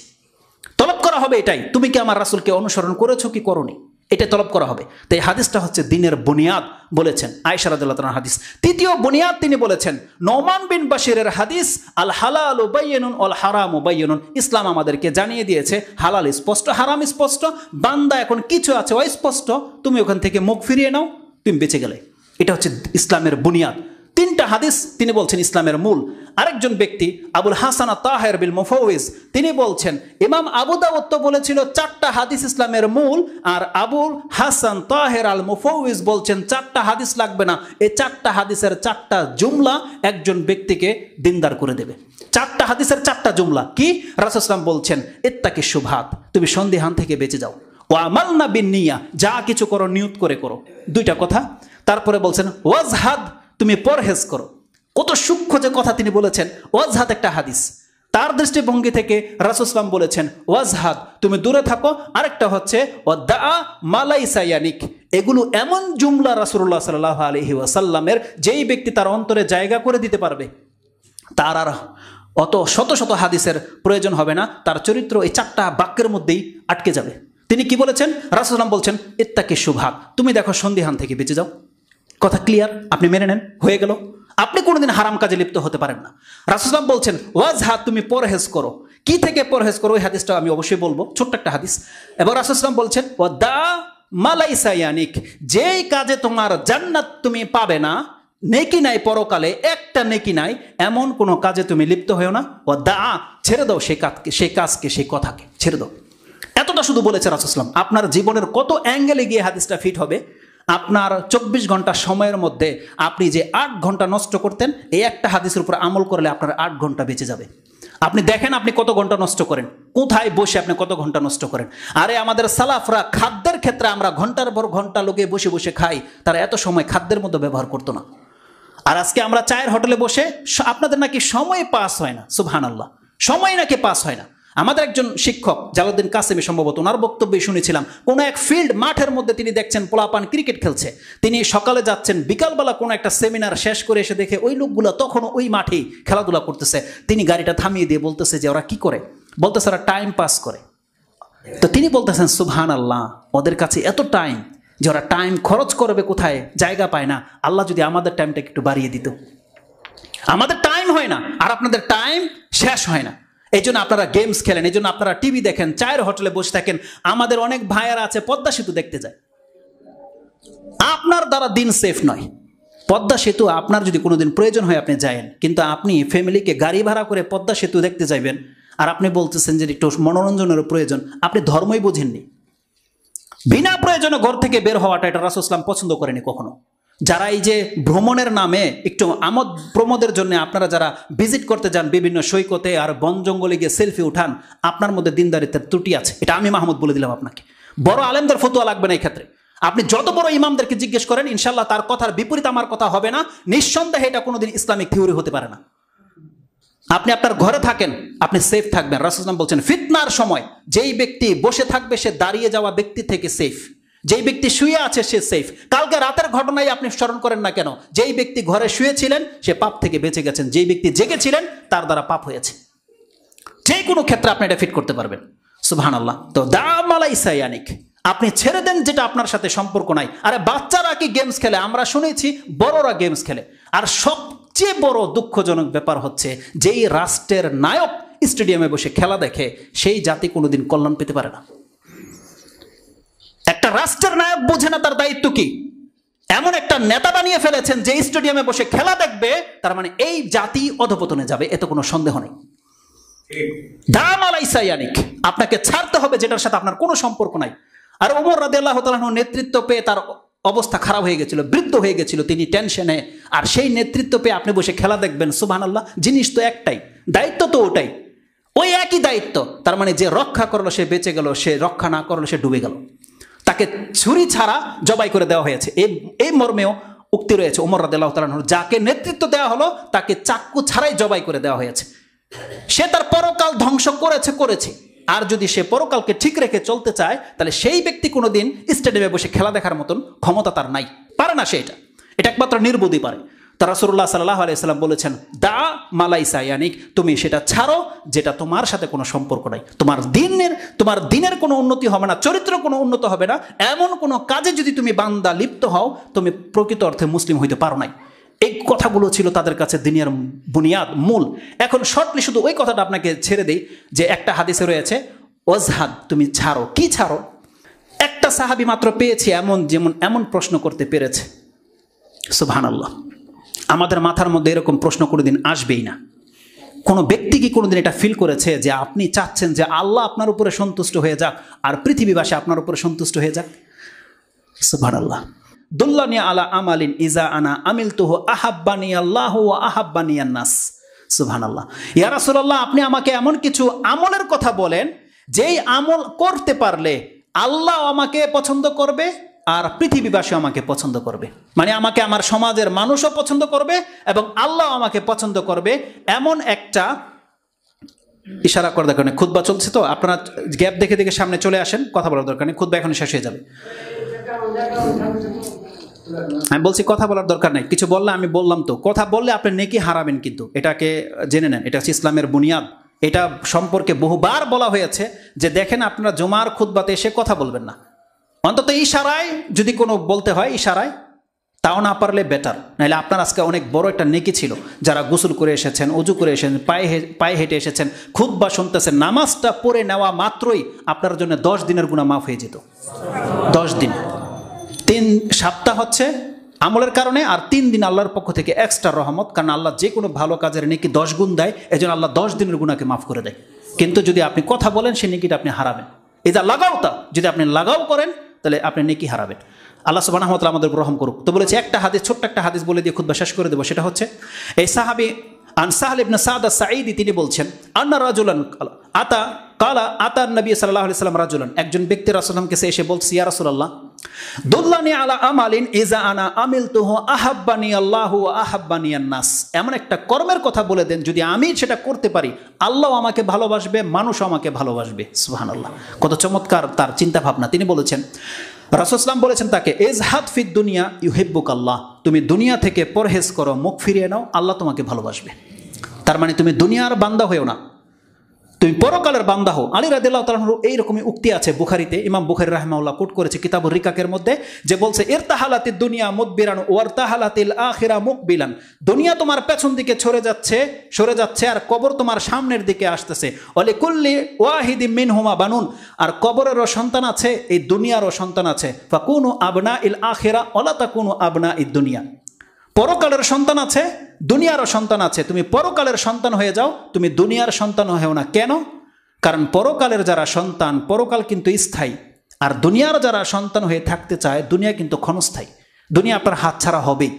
তলব করা হবে এটাই, তুমি কি আমার রাসূলকে অনুসরণ করেছো কি করোনি, এটা তলব করা হবে। তো এই হাদিসটা হচ্ছে দিনের বুনিয়াদ বলেছেন আয়েশা রাদিয়াল্লাহু তাআলার হাদিস। তৃতীয় বুনিয়াদ তিনি বলেছেন নোমান বিন বাশিরের হাদিস, আল হালালু বাইয়িনুন ওয়াল হারামু বাইয়িনুন। ইসলাম আমাদেরকে জানিয়ে দিয়েছে হালাল স্পষ্ট, হারাম স্পষ্ট। বান্দা এখন কিছু আছে অস্পষ্ট, তুমি ওখান থেকে মুখ ফিরিয়ে নাও, তুমি বেঁচে গেলে। এটা হচ্ছে ইসলামের বুনিয়াদ। 3টা হাদিস তিনি বলছেন ইসলামের মূল। আরেকজন ব্যক্তি আবুল হাসান আত-তাহের বিল মুফাউইজ, তিনি বলছেন ইমাম আবু দাউদ তো বলেছিল 4টা হাদিস ইসলামের মূল, আর আবুল হাসান তাহের আল মুফাউইজ বলছেন 4টা হাদিস লাগবে না, এই 4টা হাদিসের 4টা জুমলা একজন ব্যক্তিকে দিনদার করে দেবে। 4টা হাদিসের 4টা জুমলা কি? রাসূল সাল্লাল্লাহু আলাইহি ওয়াসাল্লাম বলছেন ইত্তাকি শুবহাত, তুমি সন্দেহান থেকে বেঁচে যাও। ওয়া আমালনা বিন্নিয়া, যা কিছু করো নিয়ত করে করো। 2টা কথা। তারপরে বলছেন ওয়াজহাদ, তুমি পরহেজ করো। কত সূক্ষ্ম যে কথা তিনি বলেছেন। ওয়াজহাদ একটা হাদিস, তার দৃষ্টিভঙ্গি থেকে রাসূল সাল্লাল্লাহু আলাইহি ওয়াসাল্লাম বলেছেন ওয়াজহাদ, তুমি দূরে থাকো। আরেকটা হচ্ছে ওয়াদা মালাইসা ইয়ানিক। এগুলো এমন জুমলা রাসূলুল্লাহ সাল্লাল্লাহু আলাইহি ওয়াসাল্লামের, যেই ব্যক্তি তার অন্তরে জায়গা করে দিতে পারবে, তার আর অত শত শত হাদিসের প্রয়োজন হবে না, তার চরিত্র এই 4টা বাক্যের মধ্যেই আটকে যাবে। তিনি কি বলেছেন? রাসূল সাল্লাল্লাহু আলাইহি ওয়াসাল্লাম বলছেন ইত্তাকি শুবহাত, তুমি দেখো সন্দেহান থেকে বেঁচে যাও। কথা ক্লিয়ার? আপনি মেনে নেন, হয়ে গেল। আপনি কোনোদিন হারাম কাজে লিপ্ত হতে পারেন না। রাসূল সাল্লাল্লাহু আলাইহি ওয়াসাল্লাম বলছেন ওয়াজহাদ, তুমি পরহেজ করো। কি থেকে পরহেজ করো? ওই হাদিসটা আমি অবশ্যই বলবো, ছোট্ট একটা হাদিস। এবং রাসূল সাল্লাল্লাহু আলাইহি ওয়াসাল্লাম বলছেন ওয়াদা মালাইসা ইয়ানিক, যেই কাজে তোমার জান্নাত তুমি পাবে না, নেকি নাই পরকালে, একটা নেকি নাই, এমন কোনো কাজে তুমি লিপ্ত হয়েও না। ওয়াদা, ছেড়ে দাও সেই কাজকে সেই কথাকে ছেড়ে দাও। এতটা শুধু বলেছে রাসূল সাল্লাল্লাহু আলাইহি ওয়াসাল্লাম। আপনার জীবনের কত অ্যাঙ্গেলে গিয়ে হাদিসটা ফিট হবে। আপনার 24 ঘন্টা সময়ের মধ্যে আপনি যে 8 ঘন্টা নষ্ট করতেন, এই একটা হাদিসের উপর আমল করলে আপনার 8 ঘন্টা বেঁচে যাবে। আপনি দেখেন আপনি কত ঘন্টা নষ্ট করেন, কোথায় বসে আপনি কত ঘন্টা নষ্ট করেন। আরে আমাদের সালাফরা খাদ্যের ক্ষেত্রে, আমরা ঘন্টার পর ঘন্টা লোকে বসে বসে খাই, তারা এত সময় খাদ্যের মধ্যে ব্যবহার করতো না। আর আজকে আমরা চায়ের হোটেলে বসে, আপনাদের নাকি সময় পাস হয় না। সুবহানাল্লাহ, সময় নাকি পাস হয় না। আমাদের একজন শিক্ষক জালালউদ্দিন কাসেমি, সম্ভবত ওনার বক্তব্যে শুনেছিলাম, কোনো এক ফিল্ড মাঠের মধ্যে তিনি দেখছেন পোলাপান ক্রিকেট খেলছে। তিনি সকালে যাচ্ছেন, বিকালবেলা কোনো একটা সেমিনার শেষ করে এসে দেখে ওই লোকগুলো তখনও ওই মাঠেই খেলাধুলা করতেছে। তিনি গাড়িটা থামিয়ে দিয়ে বলতেছে যে ওরা কি করে? বলতেছে ওরা টাইম পাস করে। তো তিনি বলতেছেন সুবহানাল্লাহ, ওদের কাছে এত টাইম যে ওরা টাইম খরচ করবে কোথায়, জায়গা পায় না। আল্লাহ যদি আমাদের টাইমটাকে একটু বাড়িয়ে দিত। আমাদের টাইম হয় না, আর আপনাদের টাইম শেষ হয় না। এই জন্য আপনারা গেমস খেলেন, এই জন্য আপনারা টিভি দেখেন, চায়ের হোটেলে বসে থাকেন। আমাদের অনেক ভাইয়ারা আছে পদ্মা সেতু দেখতে যায়। আপনার দ্বারা দিন সেফ নয়। পদ্মা সেতু আপনার যদি কোনোদিন প্রয়োজন হয় আপনি যায়েন, কিন্তু আপনি ফ্যামিলিকে গাড়ি ভাড়া করে পদ্মা সেতু দেখতে যাইবেন, আর আপনি বলতেছেন যে একটু মনোরঞ্জনেরও প্রয়োজন। আপনি ধর্মই বোঝেননি। বিনা প্রয়োজনে ঘর থেকে বের হওয়াটা এটা রাসূল সাল্লাল্লাহু আলাইহি ওয়াসাল্লাম পছন্দ করেনি কখনো। যারা এই যে ভ্রমণের নামে একটু আমোদ প্রমোদের জন্য আপনারা যারা ভিজিট করতে যান বিভিন্ন সৈকতে আর বন জঙ্গলে গিয়ে সেলফি উঠান, আপনার মধ্যে দিনদারিত্বের ত্রুটি আছে। এটা আমি মাহমুদ বলে দিলাম আপনাকে। বড় আলেমদের ফতোয়া লাগবে না এই ক্ষেত্রে। আপনি যত বড় ইমামদেরকে জিজ্ঞেস করেন, ইনশাল্লাহ তার কথার বিপরীত আমার কথা হবে না। নিঃসন্দেহে এটা কোনোদিন ইসলামিক থিওরি হতে পারে না। আপনি আপনার ঘরে থাকেন, আপনি সেফ থাকবেন। রাসূল সাল্লাল্লাহু আলাইহি ওয়াসাল্লাম বলছেন ফিতনার সময় যেই ব্যক্তি বসে থাকবে সে দাঁড়িয়ে যাওয়া ব্যক্তি থেকে সেফ, যেই ব্যক্তি শুয়ে আছে সে সেফ। কালকে রাতের ঘটনাই আপনি স্মরণ করেন না কেন, যেই ব্যক্তি ঘরে শুয়েছিলেন সে পাপ থেকে বেঁচে গেছেন, যেই ব্যক্তি জেগেছিলেন তার দ্বারা পাপ হয়েছে। যে কোনো ক্ষেত্রে আপনি এটা ফিট করতে পারবেন। সুবহানাল্লাহ। তো দামালাইসা ইয়ানিক, আপনি ছেড়ে দেন যেটা আপনার সাথে সম্পর্ক নাই। আরে বাচ্চারা কি গেমস খেলে? আমরা শুনেছি বড়রা গেমস খেলে। আর সবচেয়ে বড় দুঃখজনক ব্যাপার হচ্ছে, যেই রাষ্ট্রের নায়ক স্টেডিয়ামে বসে খেলা দেখে, সেই জাতি কোনোদিন কল্যাণ পেতে পারে না। একটা রাষ্ট্রের নায়ক বোঝে না তার দায়িত্ব কি। এমন একটা নেতা বানিয়ে ফেলেছেন যে স্টেডিয়ামে বসে খেলা দেখবে, তার মানে এই জাতি অধপতনে যাবে, এতে কোনো সন্দেহ নেই। দামালাইসা ইয়ানিক, আপনাকে ছাড়তে হবে যেটার সাথে আপনার কোনো সম্পর্ক নাই। আর ওমর রাদিয়াল্লাহু তাআলা নেতৃত্ব পেয়ে তার অবস্থা খারাপ হয়ে গেছিল, বৃদ্ধ হয়ে গেছিল, তিনি টেনশনে। আর সেই নেতৃত্ব পেয়ে আপনি বসে খেলা দেখবেন। সুবহানাল্লাহ। জিনিস তো একটাই, দায়িত্ব তো ওটাই, ওই একই দায়িত্ব। তার মানে যে রক্ষা করলো সে বেঁচে গেল, সে রক্ষা না করলো সে ডুবে গেল। তাকে ছুরি ছাড়া জবাই করে দেওয়া হয়েছে। এই মর্মেও উক্তি রয়েছে ওমর রাদিয়াল্লাহু তাআলা আনহু, যাকে নেতৃত্ব দেওয়া হলো তাকে চাক্কু ছাড়াই জবাই করে দেওয়া হয়েছে। সে তার পরকাল ধ্বংস করেছে। আর যদি সে পরকালকে ঠিক রেখে চলতে চায়, তাহলে সেই ব্যক্তি কোনোদিন স্টেডিয়ামে বসে খেলা দেখার মতন ক্ষমতা তার নাই, পারে না। এটা একমাত্র নির্বোধই পারে। তা রাসূলুল্লাহ সাল্লাল্লাহু আলাইহি সাল্লাম বলেছেন, দা মালাইসা ইয়ানিক, তুমি সেটা ছাড়ো যেটা তোমার সাথে কোনো সম্পর্ক নাই। তোমার দিনের কোনো উন্নতি হবে না, চরিত্র কোনো উন্নত হবে না, এমন কোনো কাজে যদি তুমি বান্দা লিপ্ত হও, তুমি প্রকৃত অর্থে মুসলিম হইতে পারো নাই। এই কথাগুলো ছিল তাদের কাছে দিনের বুনিয়াদ, মূল। এখন শর্টলি শুধু ওই কথাটা আপনাকে ছেড়ে দেই যে একটা হাদিসে রয়েছে ওয়াজহাদ, তুমি ছাড়ো। কি ছাড়ো? একটা সাহাবী মাত্র পেয়েছে এমন প্রশ্ন করতে পেরেছে। সুবহানাল্লাহ। আমাদের মাথার মধ্যে এরকম প্রশ্ন কোনোদিন আসবেই না। কোনো ব্যক্তি কি কোনোদিন এটা ফিল করেছে যে আপনি চাচ্ছেন যে আল্লাহ আপনার উপরে সন্তুষ্ট হয়ে যাক আর পৃথিবীবাসী আপনার উপরে সন্তুষ্ট হয়ে যাক? সুবহানাল্লাহ। দুল্লানি আলা আমালিন ইজা আনা আমিলতুহু আহাব্বানি আল্লাহু ওয়া আহাব্বানি আন-নাস। সুবহানাল্লাহ। ইয়া রাসূলুল্লাহ, আপনি আমাকে এমন কিছু আমলের কথা বলেন যেই আমল করতে পারলে আল্লাহ আমাকে পছন্দ করবে আর পৃথিবীবাসী আমাকে পছন্দ করবে, মানে আমাকে আমার সমাজের মানুষও পছন্দ করবে এবং আল্লাহ আমাকে পছন্দ করবে। এমন একটা ইশারা করার দরকার নেই, খুতবা চলছে তো আপনারা গ্যাপ দেখে দেখে সামনে চলে আসেন, কথা বলার দরকার নেই, খুতবা এখন শেষ হয়ে যাবে। আমি বলছি কথা বলার দরকার নাই, কিছু বললে আমি বললাম তো, কথা বললে আপনি নেকি হারাবেন, কিন্তু এটাকে জেনে নেন, এটা হচ্ছে ইসলামের বুনিয়াদ। এটা সম্পর্কে বহুবার বলা হয়েছে যে দেখেন আপনারা জুমার খুতবাতে এসে কথা বলবেন না, অন্তত ইশারায় যদি কোনো বলতে হয় ইশারায়, তাও না পারলে বেটার। নাহলে আপনার আজকে অনেক বড় একটা নেকি ছিল, যারা গোসল করে এসেছেন, অজু করে এসেছেন, পায়ে হেঁটে এসেছেন, খুতবা শুনতেছেন, নামাজটা পড়ে নেওয়া মাত্রই আপনার জন্য 10 দিনের গুনাহ মাফ হয়ে যেত। 10 দিন, 3 সপ্তাহ হচ্ছে আমলের কারণে, আর 3 দিন আল্লাহর পক্ষ থেকে এক্সট্রা রহমত, কারণ আল্লাহ যে কোনো ভালো কাজের নেকি 10 গুণ দেয়, এজন্য আল্লাহ 10 দিনের গুনাহকে মাফ করে দেয়। কিন্তু যদি আপনি কথা বলেন সেই নেকিটা আপনি হারাবেন। এই যা লাগাওতা, যদি আপনি লাগাও করেন তাহলে আপনি নেকি হারাবেন। আল্লাহ সুবহানাহু ওয়া তাআলা আমাদের রহম করুক। তো বলেছে একটা হাদিস, ছোট্ট একটা হাদিস বলে দিয়ে খুতবা শেষ করে দেবো। সেটা হচ্ছে এই সাহাবী আন সাহল ইবনে সাদ আস-সাঈদি, তিনি বলছেন আন্না রাজুলান আতা নবী সাল্লাল্লাহু আলাইহি ওয়াসাল্লাম রাজুলান, একজন ব্যক্তি রাসূলুল্লাহর কাছে এসে বলছে, ইয়া রাসূলুল্লাহ দুল্লানি আলা আমালিন ইজা আনা আমিলতুহু আহাব্বানি আল্লাহু ওয়া আহাব্বানি আন-নাস, এমন একটা কর্মের কথা বলে দেন যদি আমি সেটা করতে পারি আল্লাহ আমাকে ভালোবাসবে, মানুষও আমাকে ভালোবাসবে। সুবহানাল্লাহ, কত চমৎকার তার চিন্তা ভাবনা। তিনি বলেছেন, রাসূল সাল্লাল্লাহু বলেছেন তাকে, ইজহাদ ফিদ দুনিয়া ইউহিব্বুকাল্লাহ, তুমি দুনিয়া থেকে পরহেজ করো, মুখ ফিরিয়ে নাও, আল্লাহ তোমাকে ভালোবাসবে। তার মানে তুমি দুনিয়ার বান্দা হয়েও না, তুমি পরকালের বান্দা হও। আলী রাদিয়াল্লাহু তাআলা আনহু এইরকমই উক্তি আছে বুখারীতে, ইমাম বুখারী রাহিমাহুল্লাহ কোট করেছে কিতাবুর রিকাকের মধ্যে, যে বলছে ইরতাহালাতিদ দুনিয়া মুদবিরান ওয়ারতাহালাতিল আখিরা মুকবিলান, দুনিয়া তোমার পেছন দিকে সরে যাচ্ছে আর কবর তোমার সামনের দিকে আসতেছে। ওয়ালিকুল্লি ওয়াহিদিম মিনহুমা বানুন, আর কবরেরও সন্তান আছে, এই দুনিয়ারও সন্তান আছে। ফাকুনু আবনাইল আখিরা ওয়ালা তাকুনু আবনাইদ দুনিয়া, পরকালের সন্তান আছে, দুনিয়ারও সন্তান আছে, তুমি পরকালের সন্তান হয়ে যাও, তুমি দুনিয়ার সন্তান হয়েও না। কেন? কারণ পরকালের যারা সন্তান, পরকাল কিন্তু স্থায়ী, আর দুনিয়ার যারা সন্তান হয়ে থাকতে চায়, দুনিয়া কিন্তু ক্ষণস্থায়ী, দুনিয়া আপনার হাতছাড়া হবেই।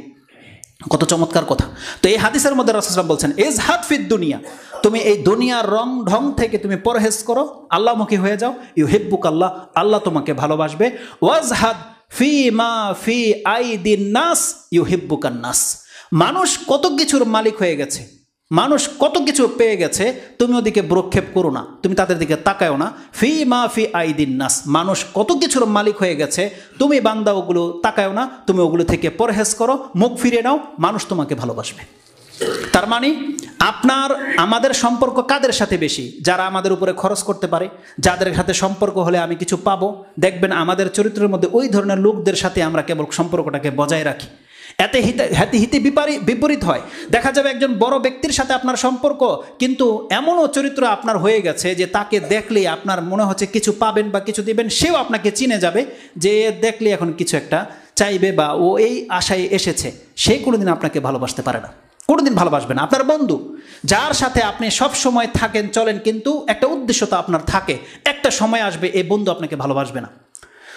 কত চমৎকার কথা। তো এই হাদিসের মধ্যে রাসূল সাল্লাল্লাহু আলাইহি ওয়াসাল্লাম বলছেন, ইজহাদ ফিদ দুনিয়া, তুমি এই দুনিয়ার রং ঢং থেকে তুমি পরহেজ করো, আল্লাহমুখী হয়ে যাও, ইউহিব্বুকাল্লাহ, আল্লাহ তোমাকে ভালোবাসবে। ওয়াজহাদ ফি মা ফি আইদিন নাস ইউহিব্বুকান নাস, মানুষ কত কিছুর মালিক হয়ে গেছে, মানুষ কত কিছু পেয়ে গেছে, তুমি ওদিকে ভ্রুক্ষেপ করো না, তুমি তাদের দিকে তাকায়ও না। ফি মা ফি আইদিন নাস, মানুষ কত কিছুর মালিক হয়ে গেছে, তুমি বান্দা ওগুলো তাকায়ও না, তুমি ওগুলো থেকে পরহেজ করো, মুখ ফিরিয়ে নাও, মানুষ তোমাকে ভালোবাসবে। তার মানে আমাদের সম্পর্ক কাদের সাথে বেশি? যারা আমাদের উপরে খরচ করতে পারে, যাদের সাথে সম্পর্ক হলে আমি কিছু পাবো। দেখবেন আমাদের চরিত্রের মধ্যে ওই ধরনের লোকদের সাথে আমরা কেবল সম্পর্কটাকে বজায় রাখি। এতে হিতে বিপরীত হয়। দেখা যাবে একজন বড় ব্যক্তির সাথে আপনার সম্পর্ক, কিন্তু এমনও চরিত্র আপনার হয়ে গেছে যে তাকে দেখলেই আপনার মনে হচ্ছে কিছু পাবেন বা কিছু দিবেন, সেও আপনাকে চিনে যাবে যে দেখলে এখন কিছু একটা চাইবে বা ও এই আশায় এসেছে, সে কোনোদিন আপনাকে ভালোবাসতে পারে না, কোনোদিন ভালোবাসবে না। আপনার বন্ধু, যার সাথে আপনি সব সময় থাকেন চলেন, কিন্তু একটা উদ্দেশ্যতা আপনার থাকে, একটা সময় আসবে এই বন্ধু আপনাকে ভালোবাসবে না।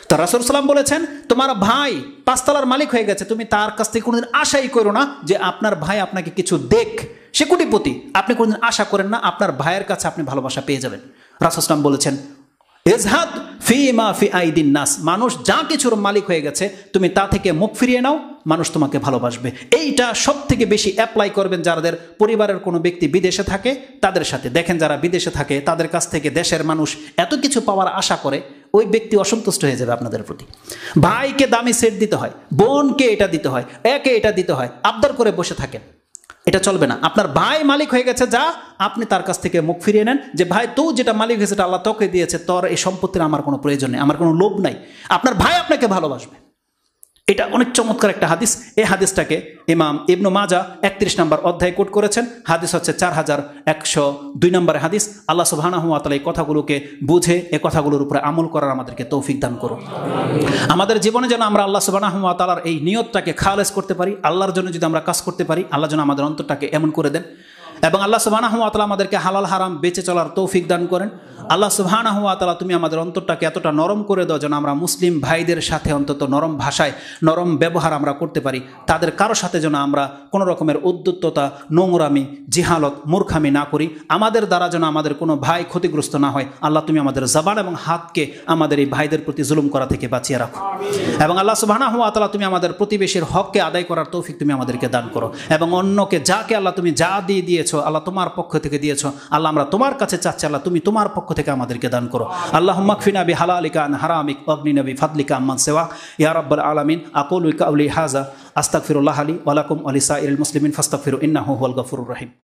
তো রাসূল সাল্লাল্লাহু বলেছেন, তোমার ভাই 5 তলার মালিক হয়ে গেছে, তুমি তার কাছ থেকে কোনোদিন আশাই করো না যে আপনার ভাই আপনাকে কিছু দেখ, সে কোটিপতি, আপনি কোনোদিন আশা করেন না আপনার ভাইয়ের কাছে আপনি ভালোবাসা পেয়ে যাবেন। রাসূল সাল্লাল্লাহু বলেছেন, ইজহাদ ফিমা ফি আইদিন নাস, মানুষ যা কিছুর মালিক হয়ে গেছে তুমি তা থেকে মুখ ফিরিয়ে নাও, মানুষ তোমাকে ভালোবাসবে। এইটা সব থেকে বেশি অ্যাপ্লাই করবেন যাদের পরিবারের কোনো ব্যক্তি বিদেশে থাকে তাদের সাথে। দেখেন যারা বিদেশে থাকে তাদের কাছ থেকে দেশের মানুষ এত কিছু পাওয়ার আশা করে, ওই ব্যক্তি অসন্তুষ্ট হয়ে যাবে আপনাদের প্রতি। ভাইকে দামি সেট দিতে হয়, বোনকে এটা দিতে হয়, একে এটা দিতে হয়, আবদার করে বসে থাকেন, এটা চলবে না। আপনার ভাই মালিক হয়ে গেছে, যা আপনি তার কাছ থেকে মুখ ফিরিয়ে নেন, যে ভাই তুই যেটা মালিক হয়েছে আল্লাহ তোকে দিয়েছে, তোর এই সম্পত্তির আমার কোনো প্রয়োজন নেই, আমার কোনো লোভ নাই। আপনার ভাই আপনাকে ভালোবাসবে। এটা অনেক চমৎকার একটা হাদিস। এই হাদিসটাকে ইমাম ইবনু মাজা 31 নম্বর অধ্যায়ে কোট করেছেন। হাদিস হচ্ছে 4102 নম্বর হাদিস। আল্লাহ সুবহানাহু ওয়া তাআলা এই কথাগুলোকে বুঝে এই কথাগুলোর উপরে আমল করার আমাদেরকে তৌফিক দান করুন। আমাদের জীবনে যেন আমরা আল্লাহ সুবহানাহু ওয়া তাআলার এই নিয়তটাকে খালেস করতে পারি, আল্লাহর জন্য যদি আমরা কাজ করতে পারি, আল্লাহ যেন আমাদের অন্তরটাকে এমন করে দেন এবং আল্লাহ সুবহানাহু ওয়া তাআলা আমাদেরকে হালাল হারাম বেঁচে চলার তৌফিক দান করেন। আল্লাহ সুবহানাহু ওয়া তাআলা তুমি আমাদের অন্তরটাকে এতটা নরম করে দাও যেন আমরা মুসলিম ভাইদের সাথে অন্তত নরম ভাষায় নরম ব্যবহার আমরা করতে পারি। তাদের কারো সাথে যেন আমরা কোনো রকমের উদ্যুত্ততা, নোংরামি, জিহালত, মূর্খামি না করি। আমাদের দ্বারা যেন আমাদের কোনো ভাই ক্ষতিগ্রস্ত না হয়। আল্লাহ তুমি আমাদের জবান এবং হাতকে আমাদের এই ভাইদের প্রতি জুলুম করা থেকে বাঁচিয়ে রাখো। এবং আল্লাহ সুবহানাহু ওয়া তাআলা তুমি আমাদের প্রতিবেশীর হককে আদায় করার তৌফিক তুমি আমাদেরকে দান করো। এবং অন্যকে যাকে আল্লাহ তুমি যা দিয়ে দিয়েছো, আল্লাহ তোমার পক্ষ থেকে দিয়েছো, আল্লাহ আমরা তোমার কাছে চাচ্ছি, আল্লাহ তুমি তোমার পক্ষ থেকে আমাদেরকে দান করো। আল্লাহুম্মা কফিনা বিহালালিকা আন হারামিক ওয়াগনিনা বিফাদলিকা আম্মান সিওয়া ইয়া রাব্বাল আলামিন। আকুলু কাউলি হাযা আস্তাগফিরুল্লাহ লি ওয়া লাকুম ওয়া লিসাইরিল মুসলিমিন ফাস্তাগফিরু ইন্নাহু হুয়াল গফুরুর রহিম।